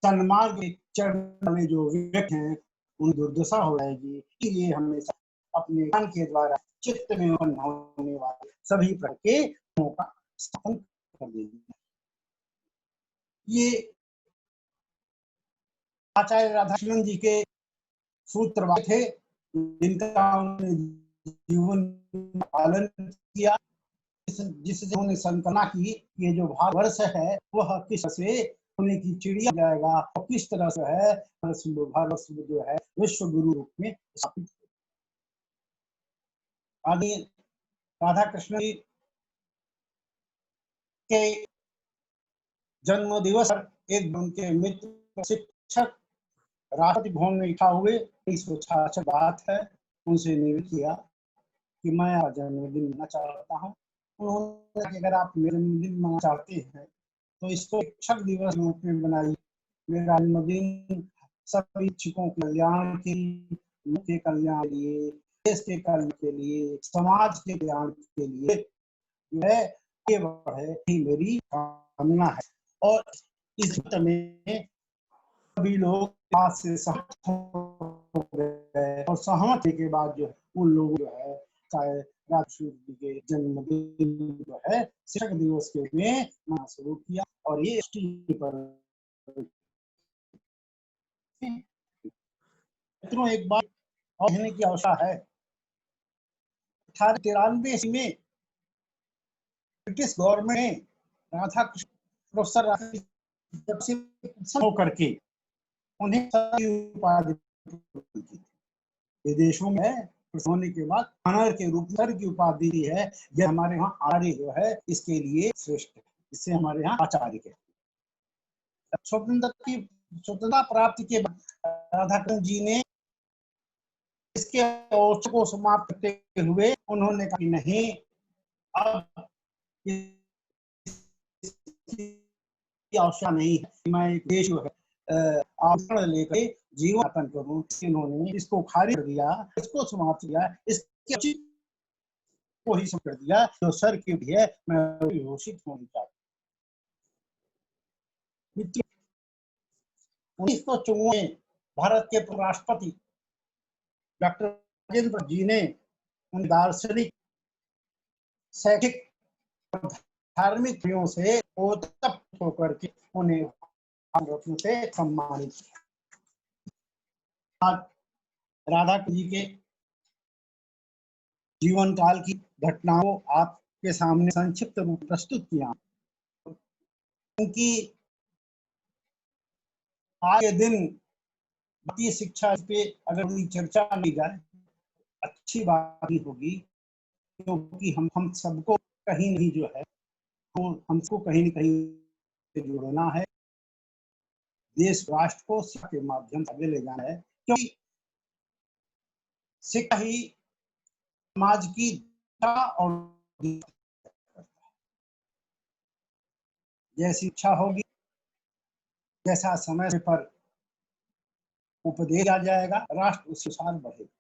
Speaker 5: सन्मार्ग में चढ़ने वाले जो व्यक्ति हैं उन दुर्दशा हो जाएगी। इसलिए हमेशा अपने ज्ञान के द्वारा चित्त में उत्पन्न होने वाले सभी प्रकार के का स्थापन कर देंगे। ये आचार्य राधाकृष्णन जी के सूत्र थे जिनका उन्होंने जीवन पालन किया, जिससे उन्होंने संकल्पना की ये जो भारतवर्ष है वह किस से होने की चिड़िया जाएगा और किस तरह से है भारतवर्ष जो है विश्व गुरु रूप में स्थापित। आगे राधा कृष्ण के जन्म दिवस पर एक उनके मित्र शिक्षक राष्ट्रपति भवन में लिखा हुए 1966 बात है, उनसे निवेदन किया कि मैं आज जन्मदिन मनाना चाहता हूँ। उन्होंने कहा अगर आप मेरा जन्मदिन मनाना चाहते हैं तो इसको शिक्षक दिवस रूप में बनाइए। मेरा जन्मदिन सभी शिक्षकों के कल्याण के कल्याण के लिए, देश के कल्याण के लिए, समाज के कल्याण के लिए जो है ये बढ़े ही मेरी कामना है। और इस में सभी लोग आज से सहमत हो गए और सहमत के बाद जो है उन लोगों जो है चाहे राजसूर जी के जन्मदिन जो है शिक्षक दिवस के में मनाना शुरू किया। और ये पर एक बात और कहने की आवश्यकता है। 1893 में ब्रिटिश गवर्नमेंट ने राधाकृष्ण प्रोफेसर होकर के उन्हें उपाधि दी। विदेशों में है, होने के बाद ऑनर के रूप में सर की उपाधि दी है। यह हमारे यहाँ आर्य जो है इसके लिए श्रेष्ठ है, इससे हमारे यहाँ आचार्य है। स्वतंत्रता प्राप्ति के बाद राधाकृष्ण जी ने इसके औषध को समाप्त करते हुए उन्होंने कहा नहीं, अब आवश्यकता नहीं है, मैं एक देश आभूषण लेकर जीवन यापन करूं। इन्होंने इसको खारिज कर दिया, इसको समाप्त किया, इसके को ही कर दिया जो सर की है, मैं घोषित होनी चाहिए। 1954 में भारत के राष्ट्रपति डॉक्टर राजेंद्र जी ने उन दार्शनिक, शैक्षिक, धार्मिक क्रियाओं से ओतप्रोत होकर के उन्हें रत्न से सम्मानित किया। आज राधाकृष्ण जी के जीवन काल की घटनाओं आपके सामने संक्षिप्त रूप प्रस्तुत किया, क्योंकि आज के दिन भारतीय शिक्षा पे अगर उनकी चर्चा नहीं जाए अच्छी बात नहीं होगी, क्योंकि हम सबको कहीं नहीं जो है तो हमको कहीं न कहीं जोड़ना है, देश राष्ट्र को शिक्षा के माध्यम से आगे ले जाना है, क्योंकि शिक्षा ही समाज की और जैसी इच्छा होगी, जैसा समय पर उपदेश आ जाएगा, राष्ट्र उस अनुसार बढ़ेगा।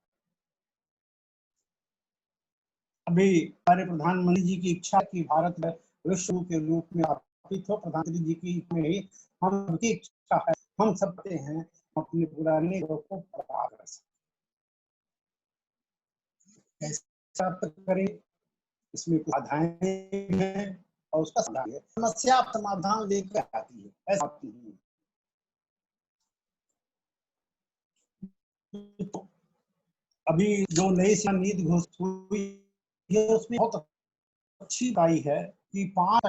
Speaker 5: अभी हमारे प्रधानमंत्री जी की इच्छा की भारत में विश्व के रूप में स्थापित हो, प्रधानमंत्री जी की में ही हम की इच्छा है, हम सबके हैं अपने पुराने को प्राप्त कर सकें। कैसे प्राप्त करें, इसमें कुछ बाधाएं हैं और उसका समाधान है, समस्या समाधान लेकर आती है, ऐसा नहीं है। तो अभी जो नई शिक्षा नीति घोषित हुई है उसमें बहुत अच्छी बात है कि 5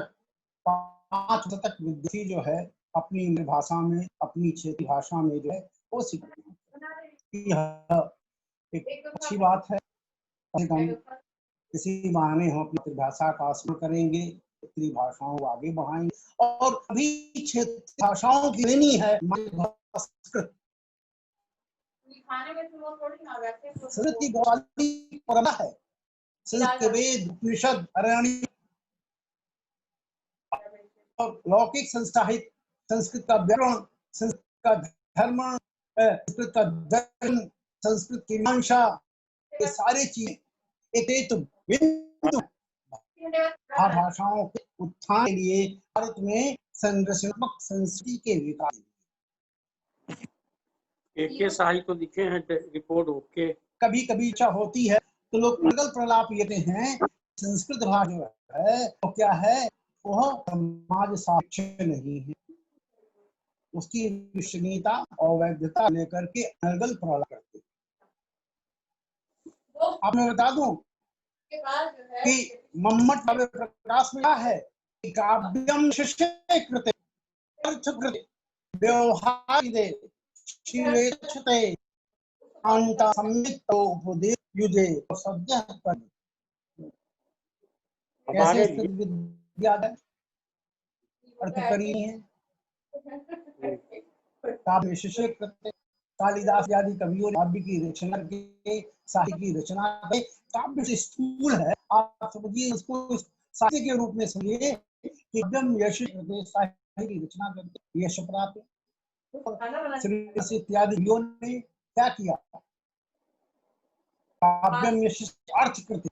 Speaker 5: तक विद्यार्थी जो है अपनी भाषा में, अपनी क्षेत्रीय भाषा में जो है वो सीखते हैं। एक अच्छी बात है, किसी बहाने हम अपनी भाषा का आश्रय करेंगे, क्षेत्रीय भाषाओं को आगे बढ़ाएंगे। और अभी क्षेत्रीय भाषाओं की लेनी है संस्कृत, संस्कृत की गौरवशाली परंपरा है, संस्कृत के वेद, उपनिषद, अरण्य और लौकिक संस्कृत, संस्कृत का व्याकरण, संस्कृत का धर्म, संस्कृत का दर्शन, संस्कृत की मीमांसा, ये सारी चीजें एक भाषाओं के उत्थान के लिए भारत में संरचनात्मक संस्कृति के विकास।
Speaker 6: के साहित्य को दिखे हैं रिपोर्ट होके।
Speaker 5: कभी कभी इच्छा होती है तो लोग प्रगल प्रलाप लेते हैं, संस्कृत भाषा है तो क्या है, वह समाज साक्ष्य नहीं है, उसकी विश्वसनीयता और वैधता लेकर के प्रगल प्रलाप करते। आप मैं बता दूं कि मम्मट काव्य प्रकाश में क्या है, काव्यम शिष्यकृते अर्थकृते व्यवहारिदे शीलेक्षते अंत सम्मितो उपदेश युजे सद्यः पर। कैसे विद्या अर्थ करी है, काव्य शिष्यकृते, कालिदास आदि कवियों ने काव्य की रचना के, साहित्य की रचना के, काव्य से स्थूल है, आप समझिए उसको साहित्य के रूप में समझिए कि एकदम यश साहित्य की रचना करके यश प्राप्त। इत्यादि ने क्या किया, काव्यम यश अर्थ करते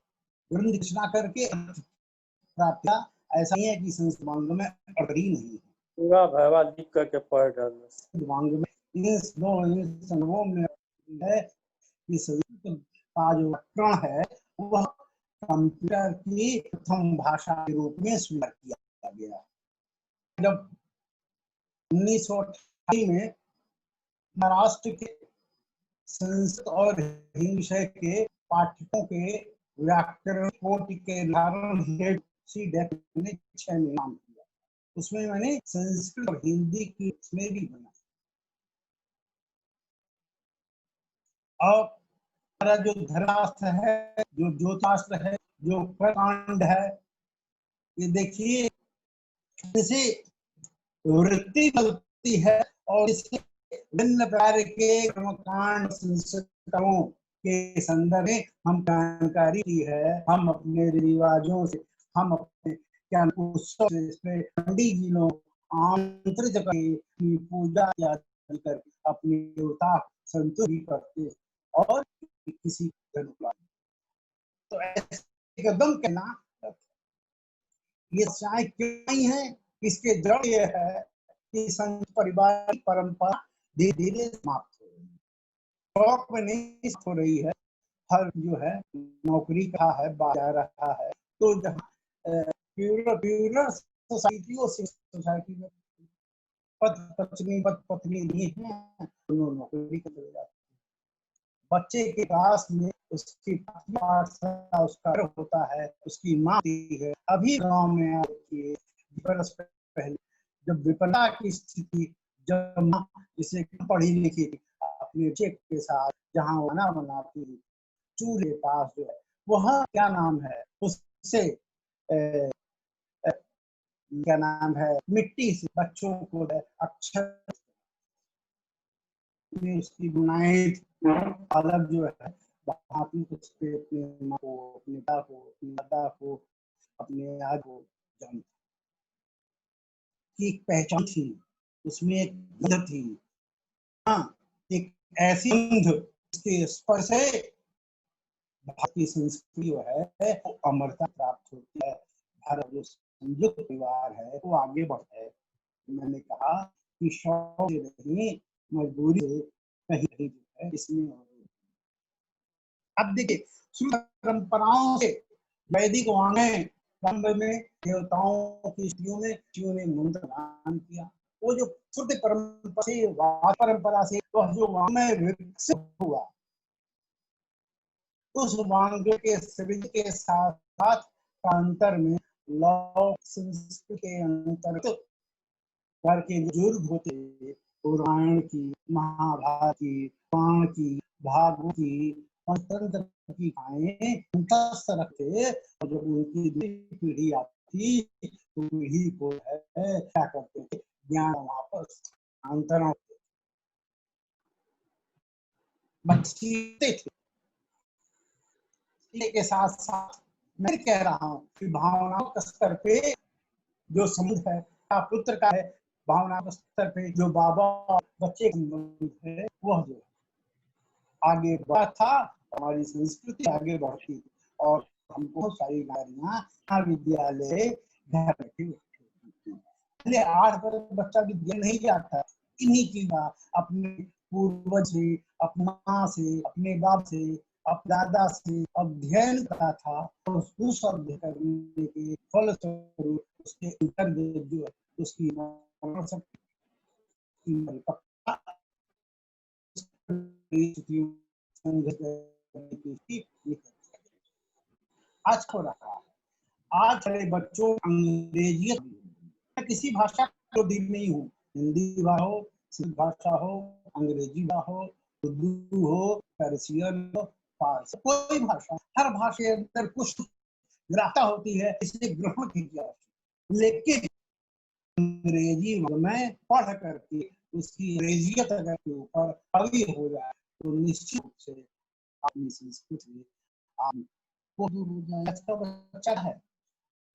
Speaker 5: ग्रंथ रचना करके प्राप्त किया। ऐसा नहीं है कि संस्कृत वांग में अर्थ ही नहीं है,
Speaker 6: पूरा भैवा लिख करके पढ़ डालना
Speaker 5: वांग में इस दो में है कि संस्कृत का जो व्याकरण है वह कंप्यूटर की प्रथम भाषा के रूप में स्वीकार किया गया। जब 1928 में महाराष्ट्र के संस्कृत और हिंदी विषय के पाठकों के व्याकरण कोटि के निर्धारण ने 6 नाम किया, उसमें मैंने संस्कृत और हिंदी की उसमें भी बना। और हमारा जो धर्मशास्त्र है, जो ज्योतिषशास्त्र है, जो कांड है, ये देखिए जैसे वृत्ति मिलती है और इससे भिन्न प्रकार के कर्मकांड संस्कारों के संदर्भ में हम जानकारी दी है। हम अपने रिवाजों से, हम अपने ज्ञान उत्सव से पंडित जी लोग आमंत्रित करके पूजा आदि कर अपनी देवता संतुष्ट करते और किसी तो ऐसे एकदम कहना ये चाय क्यों नहीं है, इसके जड़ ये है कि संत परिवार परंपरा धीरे धीरे समाप्त हो रही है, शौक में नहीं हो रही है। हर जो है नौकरी का है, बाजार रहा है, तो जहाँ प्यूरर सोसाइटी में पत्नी नहीं है, दोनों नौकरी कर चले जाते हैं। बच्चे के पास में उसकी उसका होता है, उसकी माँ है। अभी गांव में आके पहले जब विपदा की स्थिति, जब माँ जिसे पढ़ी लिखी अपने बच्चे के साथ जहाँ खाना बनाती थी चूल्हे पास जो है, वह क्या नाम है उससे क्या नाम है मिट्टी से बच्चों को अक्षर उसकी बुनाई अलग जो है अपने माँ को, अपने पिता को, अपनी माता को, अपने आज को जानता की एक पहचान थी, उसमें एक गंध थी। हाँ, एक ऐसी गंध जिसके स्पर्श से भारतीय संस्कृति जो है वो अमरता प्राप्त होती है। भारत जो संयुक्त परिवार है वो आगे बढ़ता है। मैंने कहा कि शौक से नहीं, मजबूरी से कहीं कहीं जो है इसमें। अब देखिए शुरू परंपराओं से वैदिक वांग्मय में देवताओं की ऋषियों ने मंत्र दान किया। वो जो शुद्ध परंपरा से वह जो वांग्मय विकसित हुआ, उस वांग्मय के सृजन के साथ साथ कांतर में लौकिक संस्कृति के अंतर्गत के बुजुर्ग होते, पुराण की, महाभारत की, पुराण की, भागवत की, पंचतंत्र की कंठस्थ रखते और जब उनकी पीढ़ी आती तो पीढ़ी को है क्या करते थे, ज्ञान वापस अंतरण बचते थे। के साथ साथ मैं कह रहा हूँ कि भावनाओं के स्तर पे जो समुद्र है पुत्र का है, भावना के स्तर पे जो बाबा बच्चे है वह जो आगे बढ़ा था, हमारी संस्कृति आगे बढ़ती थी और हमको सारी नारियां विद्यालय घर बैठे पहले 8 वर्ष बच्चा विद्या नहीं जाता, इन्हीं की अपने पूर्वज से, अपना से, अपने बाप से, अपने दादा से अध्ययन करा था और उस अध्ययन करने के फलस्वरूप उसके अंतर्गत जो है उसकी आज हो रहा है। आज बड़े बच्चों अंग्रेजी किसी भाषा को दिल नहीं हूँ, हिंदी हो, भाषा हो, अंग्रेजी हो, उर्दू हो, पर्शियन हो, फारसी, कोई भाषा, हर भाषा के अंदर कुछ ग्राह्यता होती है, इसे ग्रहण की जाती, लेकिन अंग्रेजी में पढ़ करके उसकी अंग्रेजियत अगर के ऊपर हावी हो जाए तो निश्चित रूप से अपनी संस्कृति आपको दूर हो जाए। अच्छा बच्चा है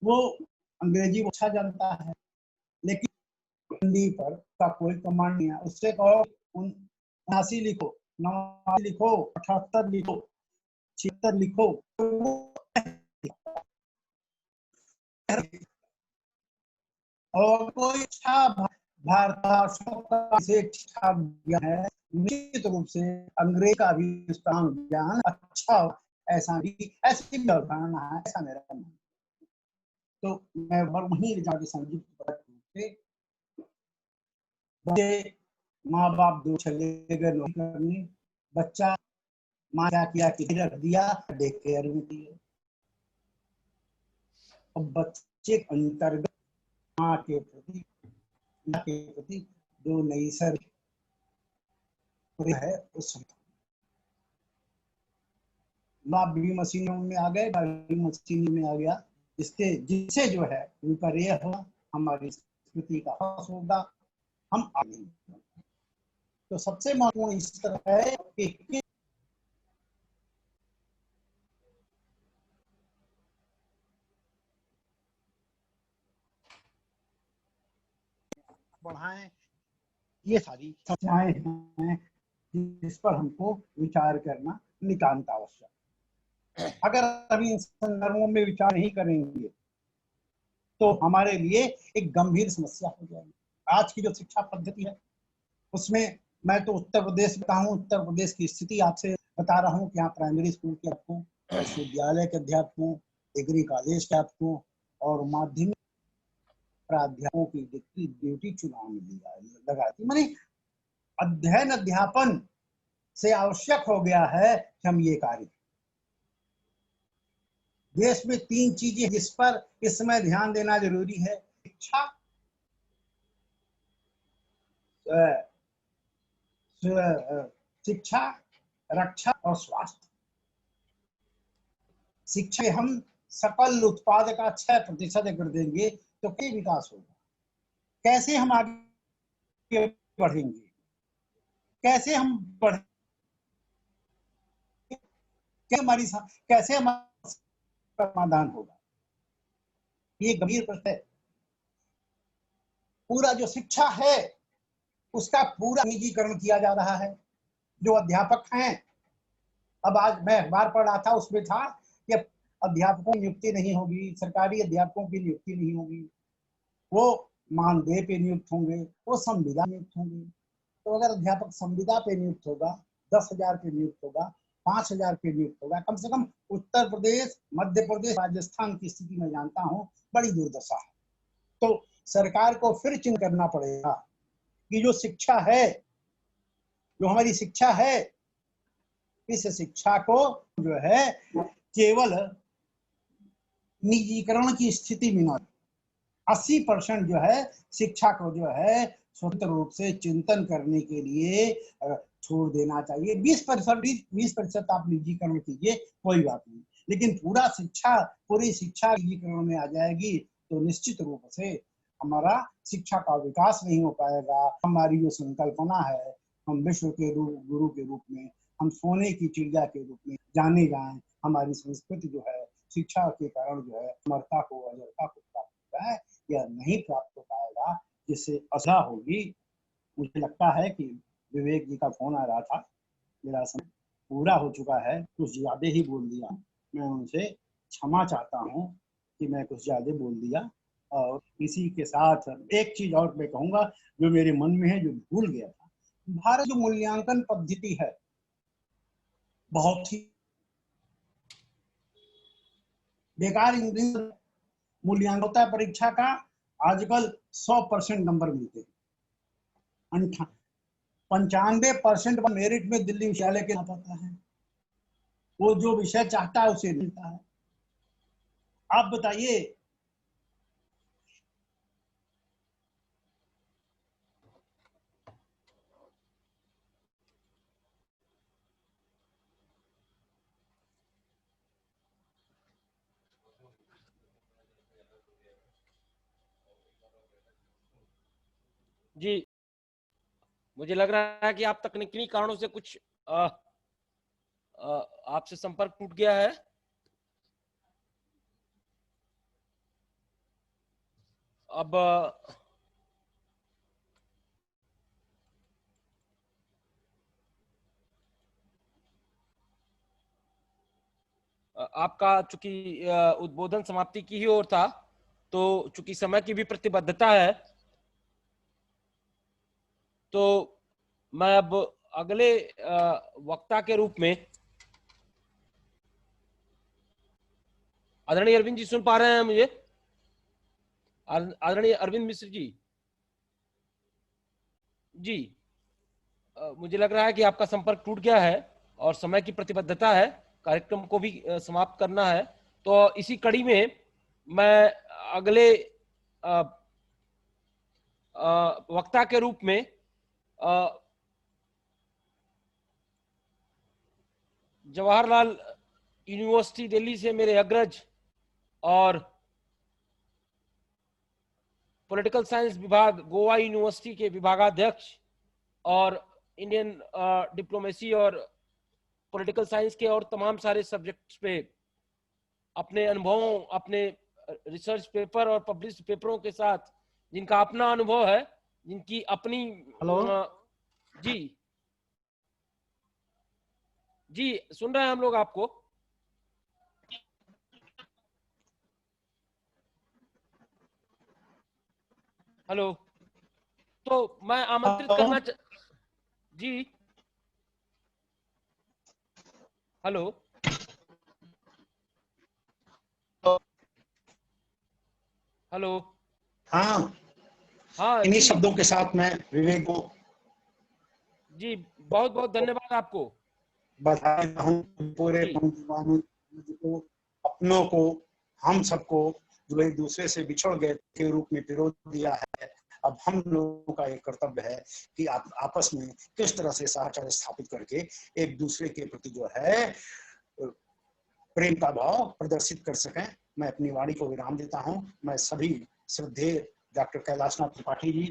Speaker 5: वो अंग्रेजी अच्छा जानता है, लेकिन हिंदी पर का कोई कमांड नहीं है। उससे कहो 79 लिखो, 89 लिखो, 78 लिखो, 76 लिखो, और कोई अच्छा भारत से है निश्चित रूप से अंग्रेज का भी ज्ञान अच्छा हो, ऐसा भी ऐसी भी अवधारणा है, ऐसा मेरा मानना। तो मैं वहीं जाके संयुक्त बच्चे माँ बाप दो चले गए नौकरी करने, बच्चा माँ क्या किया कि रख दिया डे केयर में दिया। अब बच्चे अंतर्गत माँ के प्रति जो नई सर है उस भी मशीनों में आ गए, मशीनी में आ गया, जिससे जो है विपर्य हुआ, हमारी संस्कृति का ह्रास होगा, हम आगे। तो सबसे महत्वपूर्ण इस तरह है कि बढ़ाएं, ये सारी समस्याएं हैं जिस पर हमको विचार करना नितांत आवश्यक। अगर अभी इन संदर्भों में विचार नहीं करेंगे तो हमारे लिए एक गंभीर समस्या हो जाएगी। आज की जो शिक्षा पद्धति है उसमें मैं तो उत्तर प्रदेश में हूँ, उत्तर प्रदेश की स्थिति आपसे बता रहा हूँ कि यहाँ प्राइमरी स्कूल के अध्यापकों, विश्वविद्यालय के अध्यापकों, डिग्री कॉलेज के अध्यापकों और माध्यमिक प्राध्यापकों की ड्यूटी चुनाव में लगा दी। माने अध्ययन अध्यापन से आवश्यक हो गया है कि हम ये कार्य। देश में 3 चीजें जिस पर इस समय ध्यान देना जरूरी है: शिक्षा, शिक्षा, रक्षा और स्वास्थ्य। शिक्षा हम सकल उत्पाद का 6% अगर देंगे तो क्या विकास होगा? कैसे हम आगे बढ़ेंगे, कैसे हम बढ़ेंगे, कैसे हमारा समाधान होगा? ये गंभीर प्रश्न है। पूरा जो शिक्षा है उसका पूरा निजीकरण किया जा रहा है। जो अध्यापक हैं, अब आज मैं अखबार पढ़ रहा था, उसमें था कि अध्यापकों की नियुक्ति नहीं होगी, सरकारी अध्यापकों की नियुक्ति नहीं होगी, वो मानदेय पे नियुक्त होंगे, वो संविदा नियुक्त होंगे। तो अगर अध्यापक संविदा पे नियुक्त होगा, 10,000 पे नियुक्त होगा, 5,000 पे नियुक्त होगा, कम से कम उत्तर प्रदेश, मध्य प्रदेश, राजस्थान की स्थिति मैं जानता हूँ बड़ी दुर्दशा है। तो सरकार को फिर चिंतन करना पड़ेगा कि जो शिक्षा है, जो हमारी शिक्षा है, इस शिक्षा को जो है केवल निजीकरण की स्थिति में न, 80% जो है शिक्षा को जो है स्वतंत्र रूप से चिंतन करने के लिए छोड़ देना चाहिए। 20% आप निजीकरण कीजिए, कोई बात नहीं, लेकिन पूरी शिक्षा निजीकरण में आ जाएगी तो निश्चित रूप से हमारा शिक्षा का विकास नहीं हो पाएगा। हमारी जो संकल्पना है, हम विश्व के गुरु के रूप में, हम सोने की चिड़िया के रूप में जाने जाएं, हमारी संस्कृति जो है शिक्षा के कारण जो है अमरता को, अजरता को प्राप्त होता है, यह नहीं प्राप्त हो पाएगा, जिससे असह होगी। मुझे लगता है कि विवेक जी का फोन आ रहा था, मेरा समय पूरा हो चुका है, कुछ ज्यादा ही बोल दिया, मैं उनसे क्षमा चाहता हूँ कि मैं कुछ ज्यादा बोल दिया। और इसी के साथ एक चीज और मैं कहूंगा जो मेरे मन में है, जो भूल गया था। भारत जो मूल्यांकन पद्धति है बहुत ही बेकार। इंग्लिश मूल्यांकन होता है परीक्षा का, आजकल 100% नंबर मिलते हैं, 95% मेरिट में दिल्ली विश्वविद्यालय के पाता है, वो जो विषय चाहता है उसे मिलता है। आप बताइए,
Speaker 2: जी मुझे लग रहा है कि आप तकनीकी कारणों से कुछ आपसे संपर्क टूट गया है। अब आपका चूंकि उद्बोधन समाप्ति की ही ओर था, तो चूंकि समय की भी प्रतिबद्धता है, तो मैं अब अगले वक्ता के रूप में आदरणीय अरविंद जी, सुन पा रहे हैं मुझे? आदरणीय अरविंद मिश्र जी, जी मुझे लग रहा है कि आपका संपर्क टूट गया है और समय की प्रतिबद्धता है, कार्यक्रम को भी समाप्त करना है। तो इसी कड़ी में मैं अगले वक्ता के रूप में जवाहरलाल यूनिवर्सिटी दिल्ली से मेरे अग्रज और पॉलिटिकल साइंस विभाग गोवा यूनिवर्सिटी के विभागाध्यक्ष और इंडियन डिप्लोमेसी और पॉलिटिकल साइंस के और तमाम सारे सब्जेक्ट्स पे अपने अनुभवों, अपने रिसर्च पेपर और पब्लिश पेपरों के साथ जिनका अपना अनुभव है, जिनकी अपनी जी जी सुन रहे हैं हम लोग आपको। हेलो, तो मैं आमंत्रित करना जी हेलो हेलो
Speaker 5: हाँ
Speaker 2: हाँ
Speaker 5: इन्हीं
Speaker 2: जी
Speaker 5: शब्दों के साथ मैं विवेक को
Speaker 2: जी बहुत बहुत धन्यवाद आपको।
Speaker 5: बधाई हूँ पूरे
Speaker 2: जी
Speaker 5: को, अपनों को, हम सबको जो एक दूसरे से बिछड़ गए के रूप में पिरो दिया है। अब हम लोगों का एक कर्तव्य है कि आप आपस में किस तरह से सदाचार स्थापित करके एक दूसरे के प्रति जो है प्रेम का भाव प्रदर्शित कर सकें। मैं अपनी वाणी को विराम देता हूं। मैं सभी श्रद्धेय doctor Kailashnath Tripathi ji,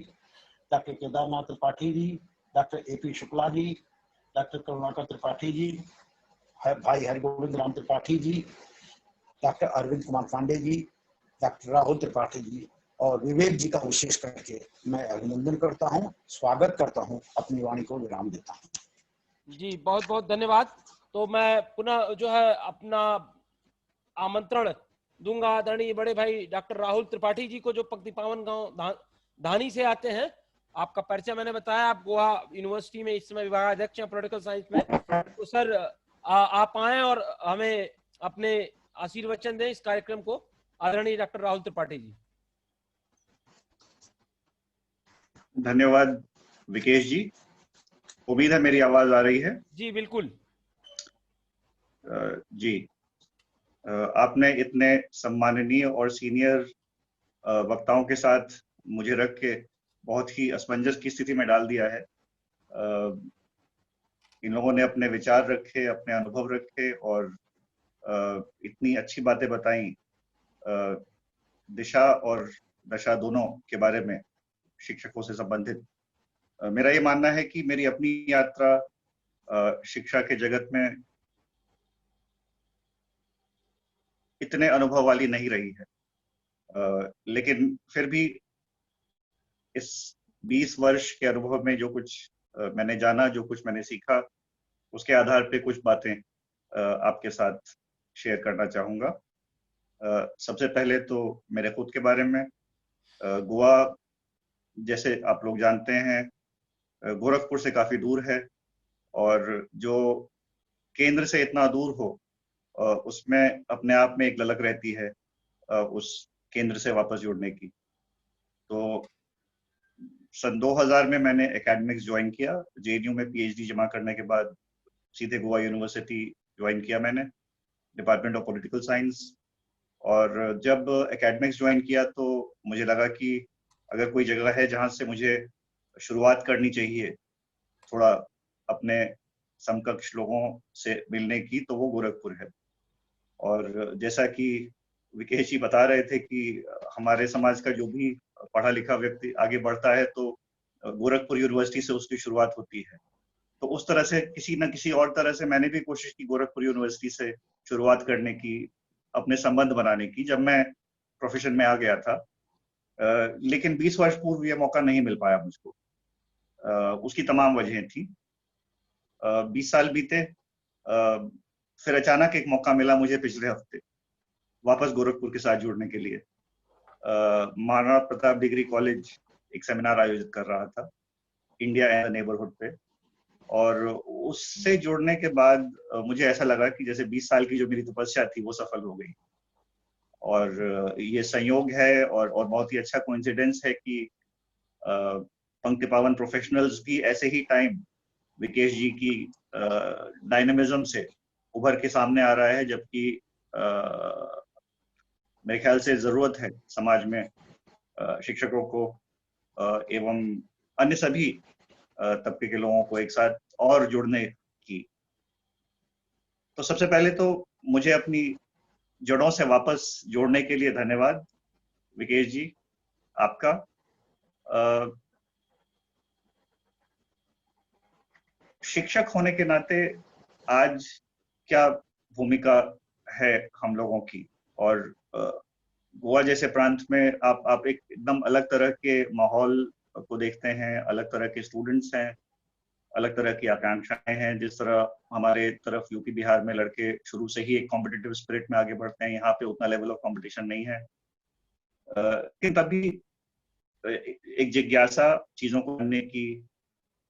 Speaker 5: doctor Kedarnath Tripathi ji, doctor AP Shukla ji, doctor Karunakar Tripathi ji, भाई हरिगोविंद राम त्रिपाठी जी, डॉक्टर अरविंद कुमार पांडे जी, डॉक्टर राहुल त्रिपाठी जी और विवेक जी का विशेष करके मैं अभिनंदन करता हूं, स्वागत करता हूं, अपनी वाणी को विराम देता हूं।
Speaker 2: जी बहुत बहुत धन्यवाद। तो मैं पुनः जो है अपना आमंत्रण दूंगा आदरणीय बड़े भाई डॉक्टर राहुल त्रिपाठी जी को, जो पंक्ति पावन गांव धानी से आते हैं। आपका परिचय मैंने बताया, आप गोवा यूनिवर्सिटी में इस समय विभागाध्यक्ष हैं पॉलिटिकल साइंस में। तो सर आप आए और हमें अपने आशीर्वचन दें इस कार्यक्रम को। आदरणीय डॉक्टर राहुल त्रिपाठी जी।
Speaker 7: धन्यवाद विकेश जी, उम्मीद है मेरी आवाज आ रही है।
Speaker 2: जी बिल्कुल।
Speaker 7: जी आपने इतने सम्माननीय और सीनियर वक्ताओं के साथ मुझे रख के बहुत ही असमंजस की स्थिति में डाल दिया है। इन लोगों ने अपने विचार रखे, अपने अनुभव रखे और इतनी अच्छी बातें बताई दिशा और दशा दोनों के बारे में शिक्षकों से संबंधित। मेरा ये मानना है कि मेरी अपनी यात्रा शिक्षा के जगत में इतने अनुभव वाली नहीं रही है, लेकिन फिर भी इस 20 वर्ष के अनुभव में जो कुछ मैंने जाना, जो कुछ मैंने सीखा, उसके आधार पे कुछ बातें आपके साथ शेयर करना चाहूंगा। सबसे पहले तो मेरे खुद के बारे में। गोवा जैसे आप लोग जानते हैं गोरखपुर से काफी दूर है, और जो केंद्र से इतना दूर हो उसमें अपने आप में एक ललक रहती है उस केंद्र से वापस जुड़ने की। तो सन 2000 में मैंने एकेडमिक्स ज्वाइन किया। JNU में PhD जमा करने के बाद सीधे गोवा यूनिवर्सिटी ज्वाइन किया मैंने, डिपार्टमेंट ऑफ पॉलिटिकल साइंस। और जब एकेडमिक्स ज्वाइन किया तो मुझे लगा कि अगर कोई जगह है जहाँ से मुझे शुरुआत करनी चाहिए थोड़ा अपने समकक्ष लोगों से मिलने की, तो वो गोरखपुर है। और जैसा कि विकेश जी बता रहे थे कि हमारे समाज का जो भी पढ़ा लिखा व्यक्ति आगे बढ़ता है तो गोरखपुर यूनिवर्सिटी से उसकी शुरुआत होती है। तो उस तरह से किसी न किसी और तरह से मैंने भी कोशिश की गोरखपुर यूनिवर्सिटी से शुरुआत करने की, अपने संबंध बनाने की, जब मैं प्रोफेशन में आ गया था। लेकिन 20 वर्ष पूर्व ये मौका नहीं मिल पाया मुझको। उसकी तमाम वजहें थी। 20 साल बीते, फिर अचानक एक मौका मिला मुझे पिछले हफ्ते वापस गोरखपुर के साथ जुड़ने के लिए। महाराणा प्रताप डिग्री कॉलेज एक सेमिनार आयोजित कर रहा था इंडिया एंड नेबरहुड पे, और उससे जुड़ने के बाद मुझे ऐसा लगा कि जैसे 20 साल की जो मेरी तपस्या थी वो सफल हो गई। और ये संयोग है और बहुत ही अच्छा कोइंसिडेंस है कि पंक्ति पावन प्रोफेशनल्स भी ऐसे ही टाइम विकेश जी की डायनेमिज्म से उभर के सामने आ रहा है, जबकि मेरे ख्याल से जरूरत है समाज में शिक्षकों को एवं अन्य सभी तबके के लोगों को एक साथ और जुड़ने की। तो सबसे पहले तो मुझे अपनी जड़ों से वापस जोड़ने के लिए धन्यवाद विकेश जी आपका। शिक्षक होने के नाते आज क्या भूमिका है हम लोगों की, और गोवा जैसे प्रांत में आप एक एकदम अलग तरह के माहौल को देखते हैं, अलग तरह के स्टूडेंट्स हैं, अलग तरह की आकांक्षाएं हैं। जिस तरह हमारे तरफ यूपी बिहार में लड़के शुरू से ही एक कॉम्पिटिटिव स्पिरिट में आगे बढ़ते हैं, यहाँ पे उतना लेवल ऑफ कंपटीशन नहीं है, लेकिन तभी एक जिज्ञासा, चीजों को जानने की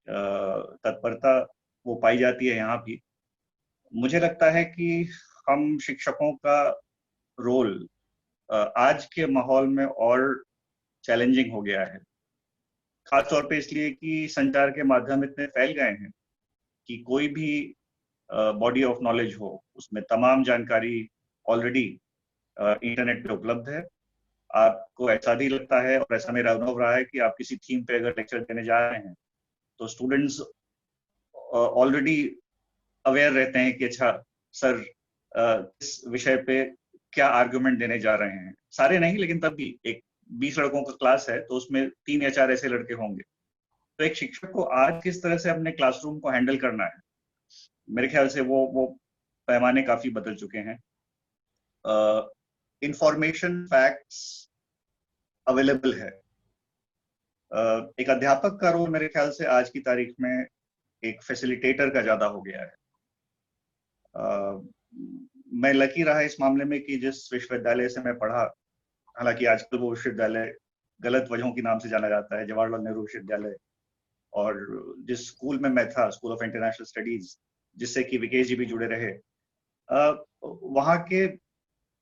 Speaker 7: तत्परता वो पाई जाती है यहाँ भी। मुझे लगता है कि हम शिक्षकों का रोल आज के माहौल में और चैलेंजिंग हो गया है, खास तौर पे इसलिए कि संचार के माध्यम इतने फैल गए हैं कि कोई भी बॉडी ऑफ नॉलेज हो, उसमें तमाम जानकारी ऑलरेडी इंटरनेट पे उपलब्ध है। आपको ऐसा भी लगता है, और ऐसा मेरा अनुभव रहा है, कि आप किसी थीम पे अगर लेक्चर देने जा रहे हैं तो स्टूडेंट्स ऑलरेडी अवेयर रहते हैं कि अच्छा सर इस विषय पे क्या आर्गुमेंट देने जा रहे हैं। सारे नहीं, लेकिन तब भी एक 20 लड़कों का क्लास है तो उसमें 3 या 4 ऐसे लड़के होंगे। तो एक शिक्षक को आज किस तरह से अपने क्लासरूम को हैंडल करना है, मेरे ख्याल से वो पैमाने काफी बदल चुके हैं। इंफॉर्मेशन, फैक्ट्स अवेलेबल है। एक अध्यापक का रोल मेरे ख्याल से आज की तारीख में एक फैसिलिटेटर का ज्यादा हो गया है। मैं लकी रहा इस मामले में कि जिस विश्वविद्यालय से मैं पढ़ा, हालांकि आजकल वो विश्वविद्यालय गलत वजहों के नाम से जाना जाता है, जवाहरलाल नेहरू विश्वविद्यालय, और जिस स्कूल में मैं था, स्कूल ऑफ इंटरनेशनल स्टडीज, जिससे कि विकेश जी भी जुड़े रहे, वहाँ के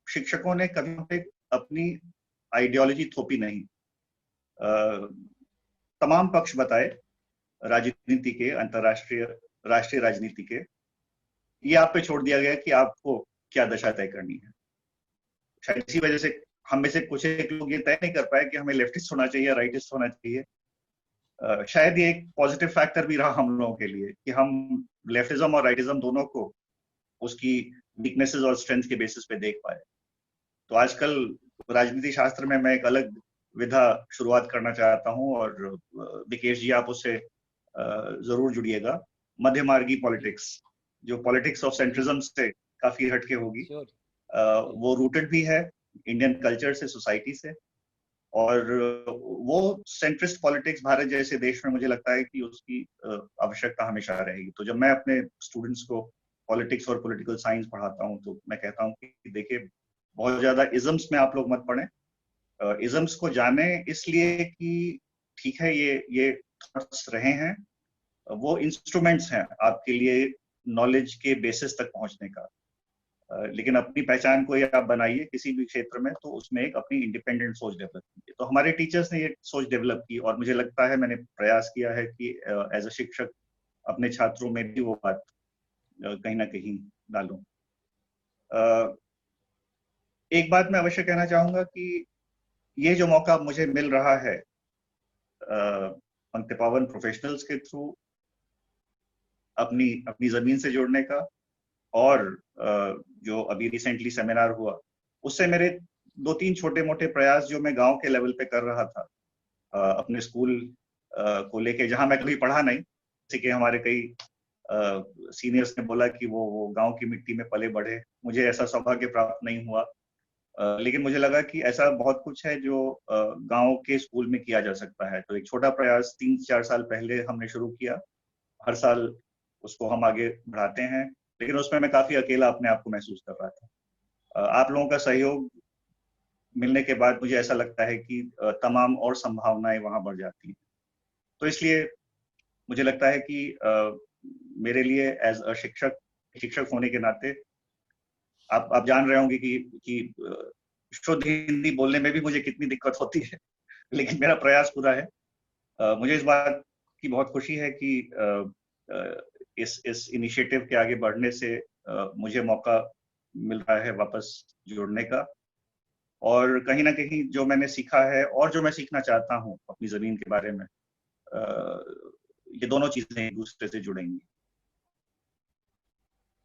Speaker 7: शिक्षकों ने कभी अपनी आइडियोलॉजी थोपी नहीं। तमाम पक्ष बताए राजनीति के, अंतर्राष्ट्रीय, राष्ट्रीय राजनीति के, ये आप पे छोड़ दिया गया कि आपको क्या दशा तय करनी है। शायद इसी वजह से हम में से कुछ एक लोग ये तय नहीं कर पाए कि हमें लेफ्टिस्ट होना चाहिए या राइटिस्ट होना चाहिए। शायद ये एक पॉजिटिव फैक्टर भी रहा हम लोगों के लिए कि हम लेफ्टिज्म और राइटिज्म दोनों को उसकी वीकनेसेस और स्ट्रेंथ के बेसिस पे देख पाए। तो आजकल राजनीति शास्त्र में मैं एक अलग विधा शुरुआत करना चाहता हूं, और विकेश जी आप उससे जरूर जुड़िएगा। मध्यमार्गी पॉलिटिक्स, जो पॉलिटिक्स ऑफ सेंट्रिज्म से काफी हटके होगी। वो रूटेड भी है इंडियन कल्चर से, सोसाइटी से, और वो सेंट्रिस्ट पॉलिटिक्स भारत जैसे देश में मुझे लगता है कि उसकी आवश्यकता हमेशा रहेगी। तो जब मैं अपने स्टूडेंट्स को पॉलिटिक्स और पॉलिटिकल साइंस पढ़ाता हूँ तो मैं कहता हूँ कि देखिए, बहुत ज्यादा इजम्स में आप लोग मत पढ़ें। इजम्स को जाने इसलिए कि ठीक है ये थॉट्स रहे हैं, वो इंस्ट्रूमेंट्स हैं आपके लिए नॉलेज के बेसिस तक पहुंचने का, लेकिन अपनी पहचान को आप बनाइए किसी भी क्षेत्र में तो उसमें एक अपनी इंडिपेंडेंट सोच डेवलप कीजिए। तो हमारे टीचर्स ने ये सोच डेवलप की, और मुझे लगता है मैंने प्रयास किया है कि एज अ शिक्षक अपने छात्रों में भी वो बात कहीं ना कहीं डालूं। एक बात मैं अवश्य कहना चाहूंगा कि ये जो मौका मुझे मिल रहा है पंक्ति पावन प्रोफेशनल्स के थ्रू अपनी जमीन से जुड़ने का, और जो अभी रिसेंटली सेमिनार हुआ, उससे मेरे 2-3 छोटे मोटे प्रयास जो मैं गांव के लेवल पे कर रहा था अपने स्कूल को लेके, जहां मैं कभी पढ़ा नहीं, जैसे कि हमारे कई सीनियर्स ने बोला कि वो गांव की मिट्टी में पले बढ़े। मुझे ऐसा सौभाग्य प्राप्त नहीं हुआ, लेकिन मुझे लगा कि ऐसा बहुत कुछ है जो गांव के स्कूल में किया जा सकता है। तो एक छोटा प्रयास 3-4 साल पहले हमने शुरू किया, हर साल उसको हम आगे बढ़ाते हैं, लेकिन उसमें मैं काफी अकेला अपने आप को महसूस कर रहा था। आप लोगों का सहयोग मिलने के बाद मुझे ऐसा लगता है कि तमाम और संभावनाएं वहां बढ़ जाती हैं। तो इसलिए मुझे लगता है कि मेरे लिए एज अ शिक्षक होने के नाते आप जान रहे होंगे कि शुद्ध हिंदी बोलने में भी मुझे कितनी दिक्कत होती है, लेकिन मेरा प्रयास पूरा है। मुझे इस बात की बहुत खुशी है कि इस इनिशिएटिव के आगे बढ़ने से मुझे मौका मिल रहा है वापस जुड़ने का, और कहीं ना कहीं जो मैंने सीखा है और जो मैं सीखना चाहता हूँ अपनी जमीन के बारे में, ये दोनों चीजें एक दूसरे से जुड़ेंगी।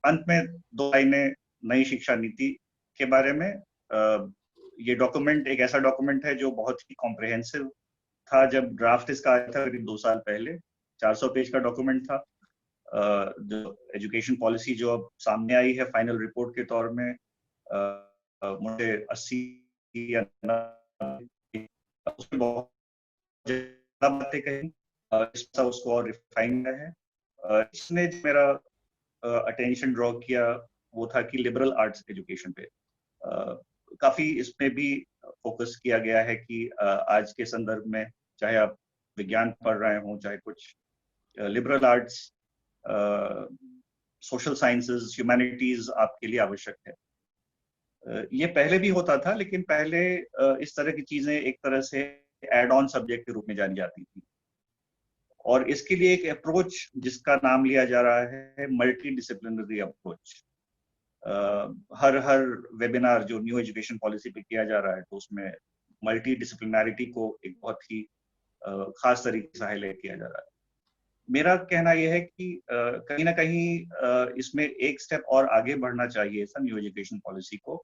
Speaker 7: अंत में 2 लाइनें नई शिक्षा नीति के बारे में। ये डॉक्यूमेंट एक ऐसा डॉक्यूमेंट है जो बहुत ही कॉम्प्रिहेंसिव था। जब ड्राफ्ट इसका आया था करीब 2 साल पहले, 400 पेज का डॉक्यूमेंट था। जो एजुकेशन पॉलिसी जो अब सामने आई है फाइनल रिपोर्ट के तौर में, मुझे 80 या 90 उसमें बहुत ज्यादा बातें कही, उसको और रिफाइन किया है। इसने जो मेरा अटेंशन ड्रॉ किया वो था कि लिबरल आर्ट्स एजुकेशन पे काफी इसमें भी फोकस किया गया है कि आज के संदर्भ में चाहे आप विज्ञान पढ़ रहे हों, चाहे कुछ liberal arts, social sciences, humanities आपके लिए आवश्यक है। ये पहले भी होता था, लेकिन पहले इस तरह की चीजें एक तरह से एड ऑन सब्जेक्ट के रूप में जानी जाती थी, और इसके लिए एक अप्रोच जिसका नाम लिया जा रहा है मल्टी डिसिप्लिनरी अप्रोच। हर वेबिनार जो न्यू एजुकेशन पॉलिसी पे किया जा रहा है, तो उसमें मल्टी डिसिप्लिनैरिटी को एक बहुत ही खास तरीके से हाईलाइट किया जा रहा है। मेरा कहना यह है कि कहीं ना कहीं इसमें एक स्टेप और आगे बढ़ना चाहिए था न्यू एजुकेशन पॉलिसी को।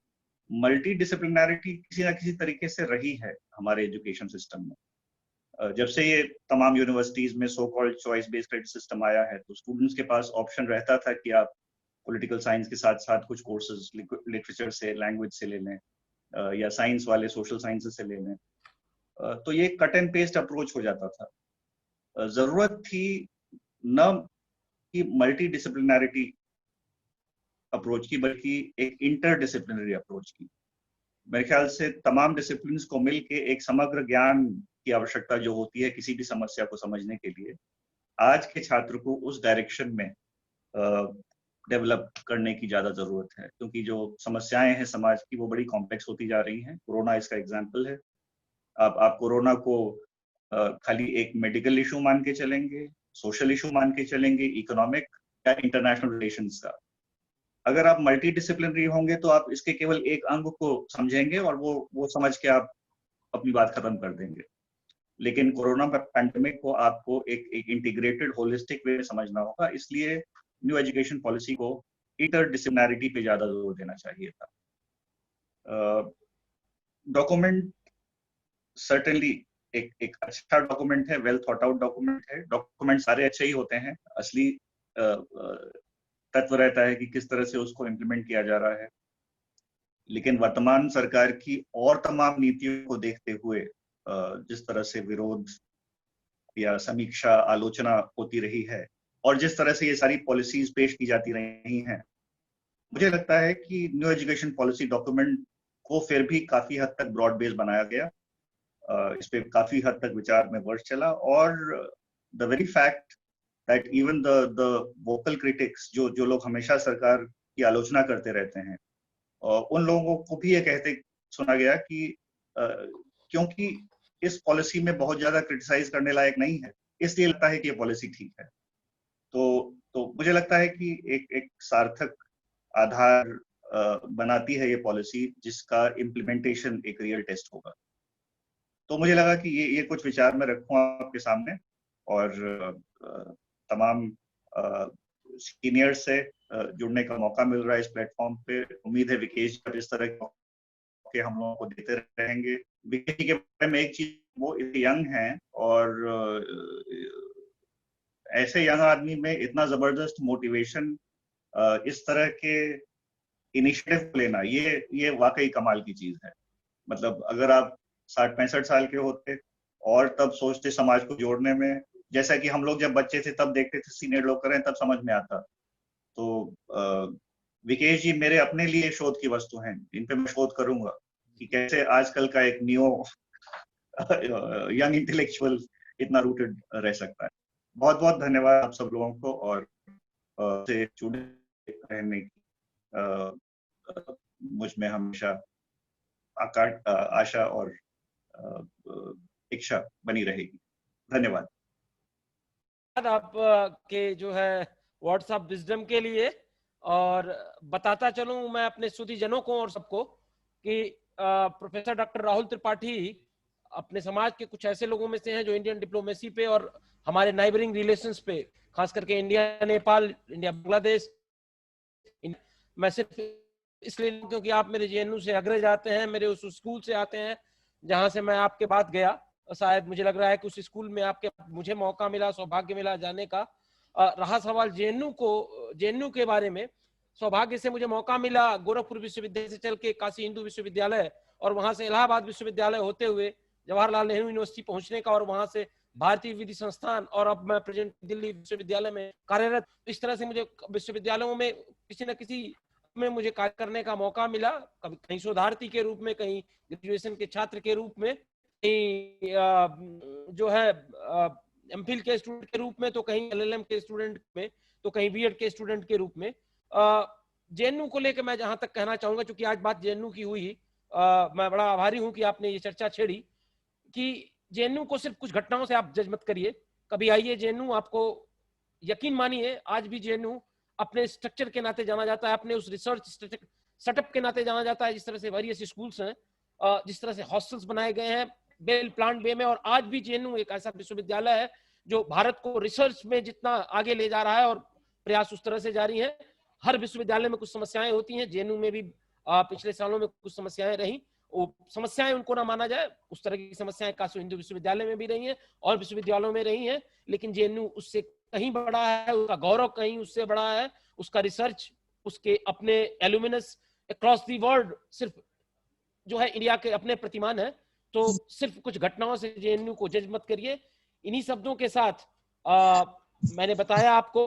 Speaker 7: मल्टी डिसिप्लिनैरिटी किसी ना किसी तरीके से रही है हमारे एजुकेशन सिस्टम में। जब से ये तमाम यूनिवर्सिटीज में so called choice based credit system आया है, तो स्टूडेंट्स के पास ऑप्शन रहता था कि आप पॉलिटिकल साइंस के साथ साथ कुछ कोर्सेज लिटरेचर से, लैंग्वेज से ले लें, या साइंस वाले सोशल साइंसेस से ले लें। तो ये कट एंड पेस्ट अप्रोच हो जाता था। जरूरत थी न कि मल्टी डिसिप्लिनैरिटी अप्रोच की, बल्कि एक इंटर डिसिप्लिनरी अप्रोच की। मेरे ख्याल से तमाम डिसिप्लिन को मिलके एक समग्र ज्ञान की आवश्यकता जो होती है किसी भी समस्या को समझने के लिए, आज के छात्र को उस डायरेक्शन में डेवलप करने की ज्यादा जरूरत है, क्योंकि जो समस्याएं हैं समाज की वो बड़ी कॉम्प्लेक्स होती जा रही हैं। कोरोना इसका एग्जाम्पल है। आप कोरोना को खाली एक मेडिकल इशू मान के चलेंगे, सोशल इशू मान के चलेंगे, इकोनॉमिक या इंटरनेशनल रिलेशंस का। अगर आप मल्टी डिसिप्लिनरी होंगे तो आप इसके केवल एक अंग को समझेंगे और वो समझ के आप अपनी बात खत्म कर देंगे। लेकिन कोरोना पैंडेमिक को आपको एक इंटीग्रेटेड होलिस्टिक वे में समझना होगा, इसलिए न्यू एजुकेशन पॉलिसी को इंटरडिसिप्लिनैरिटी पे ज्यादा जोर देना चाहिए था। डॉक्यूमेंट सर्टेनली एक अच्छा डॉक्यूमेंट है, वेल थॉट आउट डॉक्यूमेंट है। डॉक्यूमेंट सारे अच्छे ही होते हैं, असली तत्व रहता है कि किस तरह से उसको इम्प्लीमेंट किया जा रहा है। लेकिन वर्तमान सरकार की और तमाम नीतियों को देखते हुए जिस तरह से विरोध या समीक्षा आलोचना होती रही है, और जिस तरह से ये सारी पॉलिसीज पेश की जाती रही हैं, मुझे लगता है कि न्यू एजुकेशन पॉलिसी डॉक्यूमेंट को फिर भी काफी हद तक ब्रॉड बेस बनाया गया। इस पे काफी हद तक विचार में वर्ष चला, और the very fact that even the vocal critics, जो लोग हमेशा सरकार की आलोचना करते रहते हैं, उन लोगों को भी ये कहते सुना गया कि क्योंकि इस पॉलिसी में बहुत ज्यादा क्रिटिसाइज करने लायक नहीं है, इसलिए लगता है कि ये पॉलिसी ठीक है। तो मुझे लगता है कि एक सार्थक आधार बनाती है ये पॉलिसी, जिसका इम्प्लीमेंटेशन एक रियल टेस्ट होगा। तो मुझे लगा कि ये कुछ विचार मैं रखूं आपके सामने, और तमाम सीनियर से जुड़ने का मौका मिल रहा है इस प्लेटफॉर्म पे। उम्मीद है विकेश पर इस तरह के हम लोगों को देते रहेंगे। विकेश के बारे में एक चीज, वो यंग हैं, और ऐसे यंग आदमी में इतना जबरदस्त मोटिवेशन, इस तरह के इनिशिएटिव लेना, ये वाकई कमाल की चीज है। मतलब अगर आप 60-65 साल के होते और तब सोचते समाज को जोड़ने में, जैसा कि हम लोग जब बच्चे थे तब देखते थे सीनियर लोग करें तब समझ में आता। तो विकेश जी मेरे अपने लिए शोध की वस्तु हैं, इन पे मैं शोध करूंगा कि कैसे आजकल का एक न्यू यंग इंटेलेक्चुअल इतना रूटेड रह सकता है। बहुत बहुत धन्यवाद आप सब लोगों को, और से जुड़े रहने की मुझ में हमेशा आशा और इच्छा बनी रहेगी। धन्यवाद।
Speaker 2: आप के जो है व्हाट्सएप विजडम के लिए, और बताता चलूं मैं अपने श्रोताजनों को और सबको कि प्रोफेसर डॉक्टर राहुल त्रिपाठी अपने समाज के कुछ ऐसे लोगों में से हैं जो इंडियन डिप्लोमेसी पे और हमारे नाइबरिंग रिलेशंस पे, खास करके इंडिया नेपाल, इंडिया बांग्लादेश, मैं सिर्फ इसलिए क्योंकि आप मेरे जेएनयू से अग्रज आते हैं, मेरे उस स्कूल से आते हैं जहां से मैं आपके बाद गया। शायद मुझे लग रहा है कि उस स्कूल में आपके मुझे मौका मिला, सौभाग्य मिला जाने का। रहा सवाल जेएनयू के बारे में, सौभाग्य से मुझे मौका मिला गोरखपुर विश्वविद्यालय से चल के काशी हिंदू विश्वविद्यालय और वहां से इलाहाबाद विश्वविद्यालय होते हुए जवाहरलाल नेहरू यूनिवर्सिटी पहुंचने का, और वहां से भारतीय विधि संस्थान, और अब मैं प्रेजेंट दिल्ली विश्वविद्यालय में कार्यरत। इस तरह से मुझे विश्वविद्यालयों में किसी न किसी में मुझे कार्य करने का मौका मिला, कभी कहीं शोधार्थी के रूप में, कहीं ग्रेजुएशन के छात्र के रूप में, कहीं जो है एमफिल के स्टूडेंट के रूप में, तो कहीं एलएलएम के स्टूडेंट में, तो कहीं बीएड के स्टूडेंट के रूप में। जेएनयू को लेकर मैं जहां तक कहना चाहूंगा, क्योंकि आज बात जेएनयू की हुई, मैं बड़ा आभारी हूं कि आपने ये चर्चा छेड़ी कि जेएनयू को सिर्फ कुछ घटनाओं से आप जज मत करिए। कभी आइए जेएनयू, आपको यकीन मानिए आज भी जेएनयू अपने स्ट्रक्चर के नाते जाना जाता है, अपने उस रिसर्च सेटअप के नाते जाना जाता है। जिस तरह से वेरियस स्कूल्स हैं, जिस तरह से हॉस्टल्स बनाए गए हैं वेल प्लान वे में, और आज भी जेएनयू एक ऐसा विश्वविद्यालय है जो भारत को रिसर्च में जितना आगे ले जा रहा है, और प्रयास उस तरह से जारी है। हर विश्वविद्यालय में कुछ समस्याएं होती हैं, जेएनयू में भी पिछले सालों में कुछ समस्याएं रही। वो समस्याएं उनको ना माना जाए, उस तरह की समस्याएं काशी हिंदू विश्वविद्यालय में भी रही हैं और विश्वविद्यालयों में रही हैं, लेकिन जेएनयू उससे कहीं बड़ा है, उसका गौरव कहीं उससे बड़ा है। उसका रिसर्च, उसके अपने एल्यूमिनस अक्रॉस दी वर्ल्ड सिर्फ जो है इंडिया के अपने प्रतिमान है। तो सिर्फ कुछ घटनाओं से जेएनयू को जज मत करिए। इन्हीं शब्दों के साथ मैंने बताया आपको,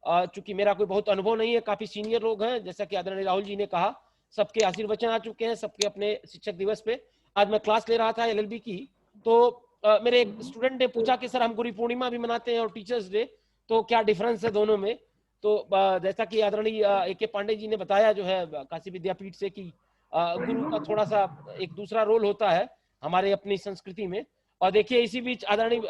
Speaker 2: चूंकि मेरा कोई बहुत अनुभव नहीं है, काफी सीनियर लोग हैं, जैसा कि आदरणीय राहुल जी ने कहा, सबके आशीर्वचन आ चुके हैं, सबके अपने शिक्षक दिवस पे। आज मैं क्लास ले रहा था एलएलबी की, तो मेरे एक स्टूडेंट ने पूछा कि सर हम गुरु पूर्णिमा भी मनाते हैं और टीचर्स डे, तो क्या डिफरेंस है दोनों में? तो जैसा कि आदरणीय ए.के. पांडे जी ने बताया जो है काशी विद्यापीठ से, कि गुरु का थोड़ा सा एक दूसरा रोल होता है हमारे अपनी संस्कृति में। और देखिए इसी बीच आदरणीय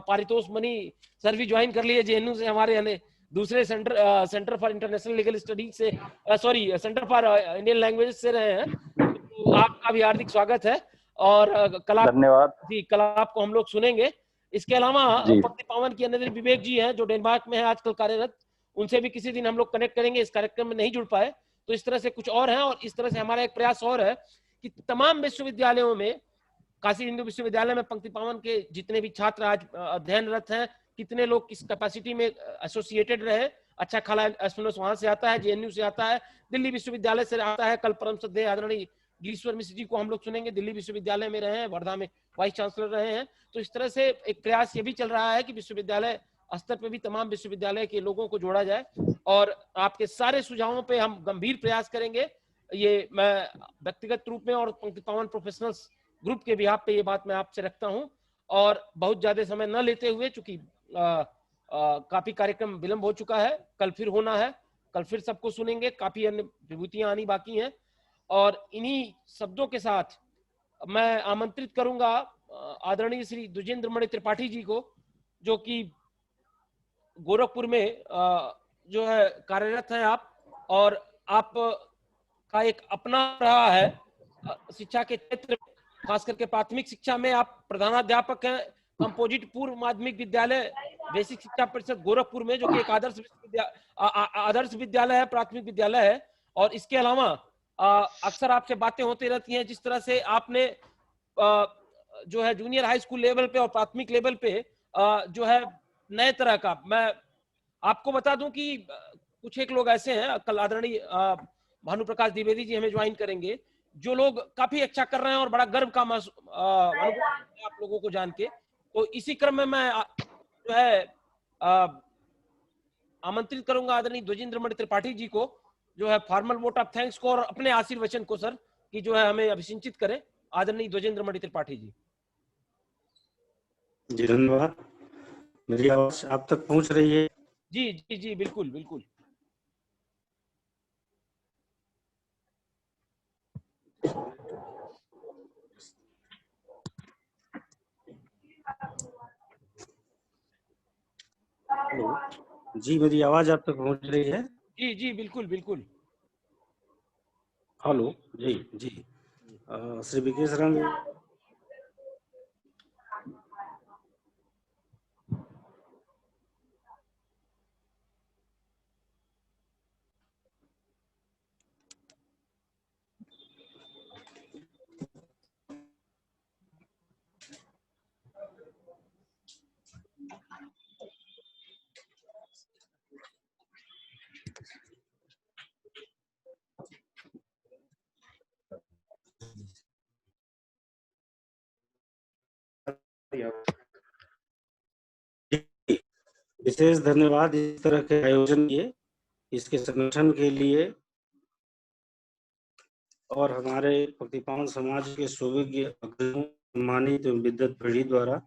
Speaker 2: पारितोष मणि सर भी ज्वाइन कर लिए जेएनयू से, हमारे दूसरे centre for international legal studies से, sorry centre for Indian languages से रहे हैं। तो आपका भी हार्दिक स्वागत है। और कल
Speaker 8: धन्यवाद
Speaker 2: जी, कल आपको हम लोग सुनेंगे। इसके अलावा पंक्ति पावन की अनिल विवेक जी हैं जो डेनमार्क में है आजकल कार्यरत, उनसे भी किसी दिन हम लोग कनेक्ट करेंगे। इस कार्यक्रम में नहीं जुड़ पाए, तो इस तरह से कुछ और हैं। और इस तरह से हमारा एक प्रयास और है कि तमाम विश्वविद्यालयों में, काशी हिंदू विश्वविद्यालय में पंक्ति पावन के जितने भी छात्र आज अध्ययनरत हैं, कितने लोग किस कैपेसिटी में एसोसिएटेड रहे, अच्छा खाला एस्पिनोस वहां से आता है, जेएनयू से आता है, दिल्ली विश्वविद्यालय से आता है। कल परम श्रद्धेय आदरणीय गिरीश्वर मिश्र जी को हम लोग सुनेंगे, दिल्ली विश्वविद्यालय में रहे हैं, वर्धा में वाइस चांसलर रहे हैं। तो इस तरह से एक प्रयास ये भी चल रहा है कि विश्वविद्यालय स्तर पे भी तमाम विश्वविद्यालय के लोगों को जोड़ा जाए, और आपके सारे सुझावों पे हम गंभीर प्रयास करेंगे। ये मैं व्यक्तिगत रूप में और पंक्ति पावन प्रोफेशनल्स ग्रुप के बिहाफ पे ये बात मैं आपसे रखता हूं। और बहुत ज्यादा समय न लेते हुए, चूंकि काफी कार्यक्रम विलंब हो चुका है, कल फिर होना है, कल फिर सबको सुनेंगे, काफी अन्य विभूतियां आनी बाकी हैं। और इन्हीं शब्दों के साथ मैं आमंत्रित करूंगा आदरणीय श्री द्विजेंद्र मणि त्रिपाठी जी को, जो कि गोरखपुर में जो है कार्यरत हैं आप, और आप का एक अपना रहा है शिक्षा के क्षेत्र, खास करके प्राथमिक शिक्षा में आप प्रधानाध्यापक हैं कंपोजिट पूर्व माध्यमिक विद्यालय बेसिक शिक्षा परिषद गोरखपुर में, जो कि एक आदर्श विद्यालय है, प्राथमिक विद्यालय है। और इसके अलावा अक्सर आपसे बातें होती रहती हैं, जिस तरह से आपने जो है जूनियर हाई स्कूल लेवल पे और प्राथमिक लेवल पे जो है नए तरह का, मैं आपको बता दूं कि कुछ एक लोग ऐसे हैं, कल आदरणीय भानु प्रकाश द्विवेदी जी हमें ज्वाइन करेंगे, जो लोग काफी अच्छा कर रहे हैं और बड़ा गर्व का अनुभव आप लोगों को जान के। तो इसी क्रम में मैं जो है आमंत्रित करूंगा आदरणीय द्विजेंद्र मणि त्रिपाठी जी को, जो है फॉर्मल वोट ऑफ थैंक्स को और अपने आशीर्वचन को सर, कि जो है हमें अभिसिंचित करें। आदरणीय द्विजेंद्र मणि त्रिपाठी जी।
Speaker 6: जी धन्यवाद। मेरी आवाज आप तक पहुंच रही है?
Speaker 2: जी जी जी, बिल्कुल बिल्कुल।
Speaker 6: हेलो जी, मेरी आवाज आप तक पहुंच रही है?
Speaker 2: जी जी, बिल्कुल बिल्कुल।
Speaker 6: हेलो जी जी, श्री विकेश रंग विशेष धन्यवाद इस तरह के आयोजन किए, इसके संगठन के लिए और हमारे प्रतिपान समाज के सुविज्ञ सम्मानित विद्वत पीढ़ी द्वारा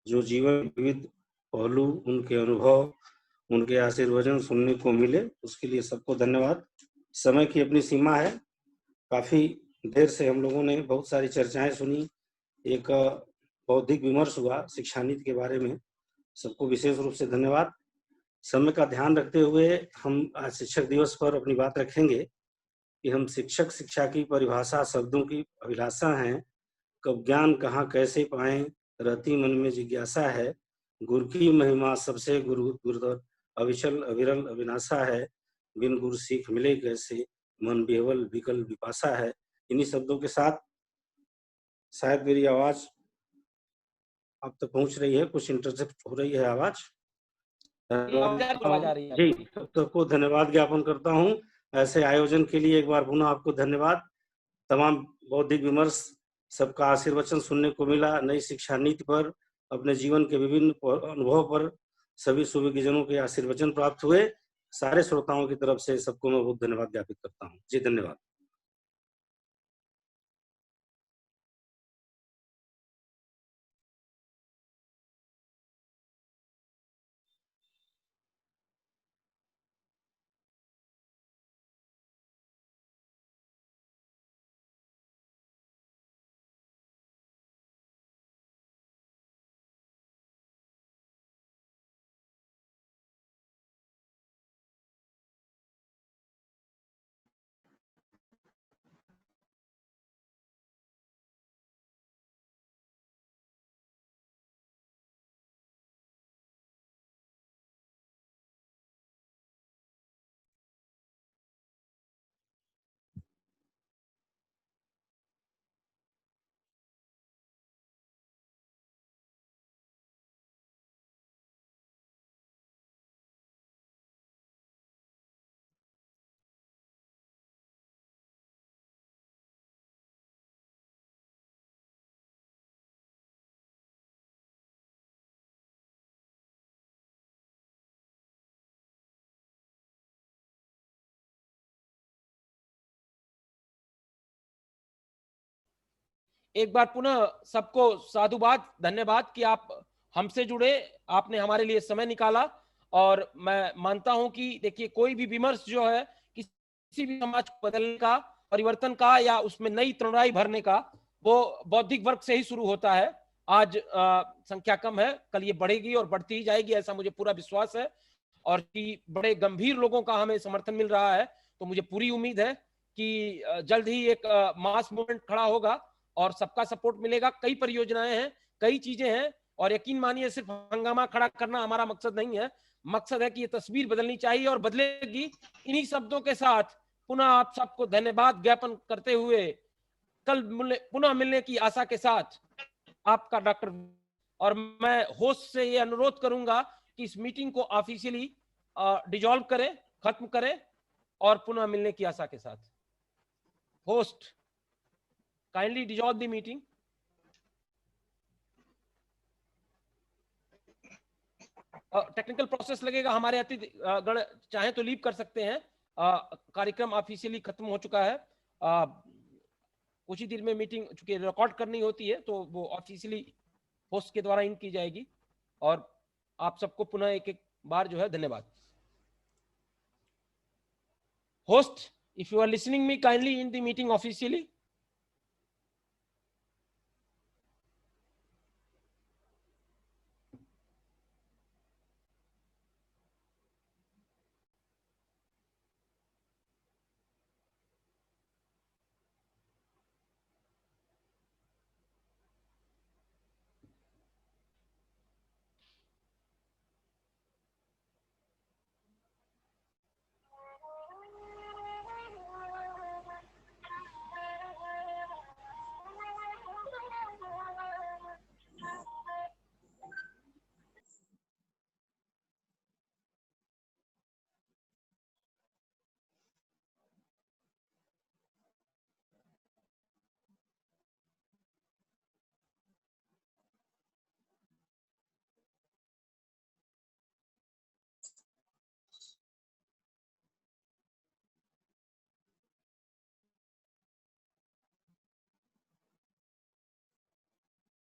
Speaker 6: जो जीवन विविध पहलू, उनके अनुभव, उनके आशीर्वचन सुनने को मिले, उसके लिए सबको धन्यवाद। समय की अपनी सीमा है, काफी देर से हम लोगों ने बहुत सारी चर्चाएं सुनी, एक बौद्धिक विमर्श हुआ शिक्षा नीति के बारे में, सबको विशेष रूप से धन्यवाद। समय का ध्यान रखते हुए हम आज शिक्षक दिवस पर अपनी बात रखेंगे कि हम शिक्षक शिक्षा की परिभाषा शब्दों की अभिलाषा हैं, कब ज्ञान कहाँ कैसे पाएं, रहती मन में जिज्ञासा है, गुरु की महिमा सबसे गुरुतर अविचल अविरल अविनाशा है, बिन गुरु सीख मिले कैसे, मन बेवल विकल विपाशा है। इन्हीं शब्दों के साथ शायद मेरी आवाज आप तक पहुंच रही है, कुछ इंटरसेप्ट हो रही है आवाज जी, सबको धन्यवाद ज्ञापन करता हूं। ऐसे आयोजन के लिए एक बार पुनः आपको धन्यवाद। तमाम बौद्धिक विमर्श, सबका आशीर्वचन सुनने को मिला, नई शिक्षा नीति पर, अपने जीवन के विभिन्न अनुभव पर सभी सुविज्ञजनों के आशीर्वचन प्राप्त हुए। सारे श्रोताओं की तरफ से सबको मैं बहुत धन्यवाद ज्ञापित करता हूँ। जी धन्यवाद।
Speaker 2: एक बार पुनः सबको साधुवाद, धन्यवाद कि आप हमसे जुड़े, आपने हमारे लिए समय निकाला। और मैं मानता हूं कि देखिए, कोई भी विमर्श जो है किसी भी समाज को बदलने का, परिवर्तन का या उसमें नई तरुणाई भरने का, वो बौद्धिक वर्ग से ही शुरू होता है। आज संख्या कम है, कल ये बढ़ेगी और बढ़ती ही जाएगी, ऐसा मुझे पूरा विश्वास है। और कि बड़े गंभीर लोगों का हमें समर्थन मिल रहा है, तो मुझे पूरी उम्मीद है कि जल्द ही एक मास मूवमेंट खड़ा होगा और सबका सपोर्ट मिलेगा। कई परियोजनाएं हैं, कई चीजें हैं, और यकीन मानिए सिर्फ हंगामा खड़ा करना हमारा मकसद नहीं है। मकसद है कि ये तस्वीर बदलनी चाहिए और बदलेगी। इन्हीं शब्दों के साथ पुनः आप सबको धन्यवाद ज्ञापन करते हुए कल पुनः मिलने की आशा के साथ आपका डॉक्टर, और मैं होस्ट से ये अनुरोध करूंगा कि इस मीटिंग को ऑफिशियली डिसॉल्व करें, खत्म करें, और पुनः मिलने की आशा के साथ। Host, kindly dissolve the meeting. Technical process लगेगा, हमारे अतिथि गण चाहे तो लीव कर सकते हैं। कार्यक्रम ऑफिशियली खत्म हो चुका है। कुछ ही देर में मीटिंग, चूंकि रिकॉर्ड करनी होती है, तो वो ऑफिशियली होस्ट के द्वारा इन की जाएगी। और आप सबको पुनः एक एक बार जो है धन्यवाद। Host, if you are listening me, kindly end the meeting officially.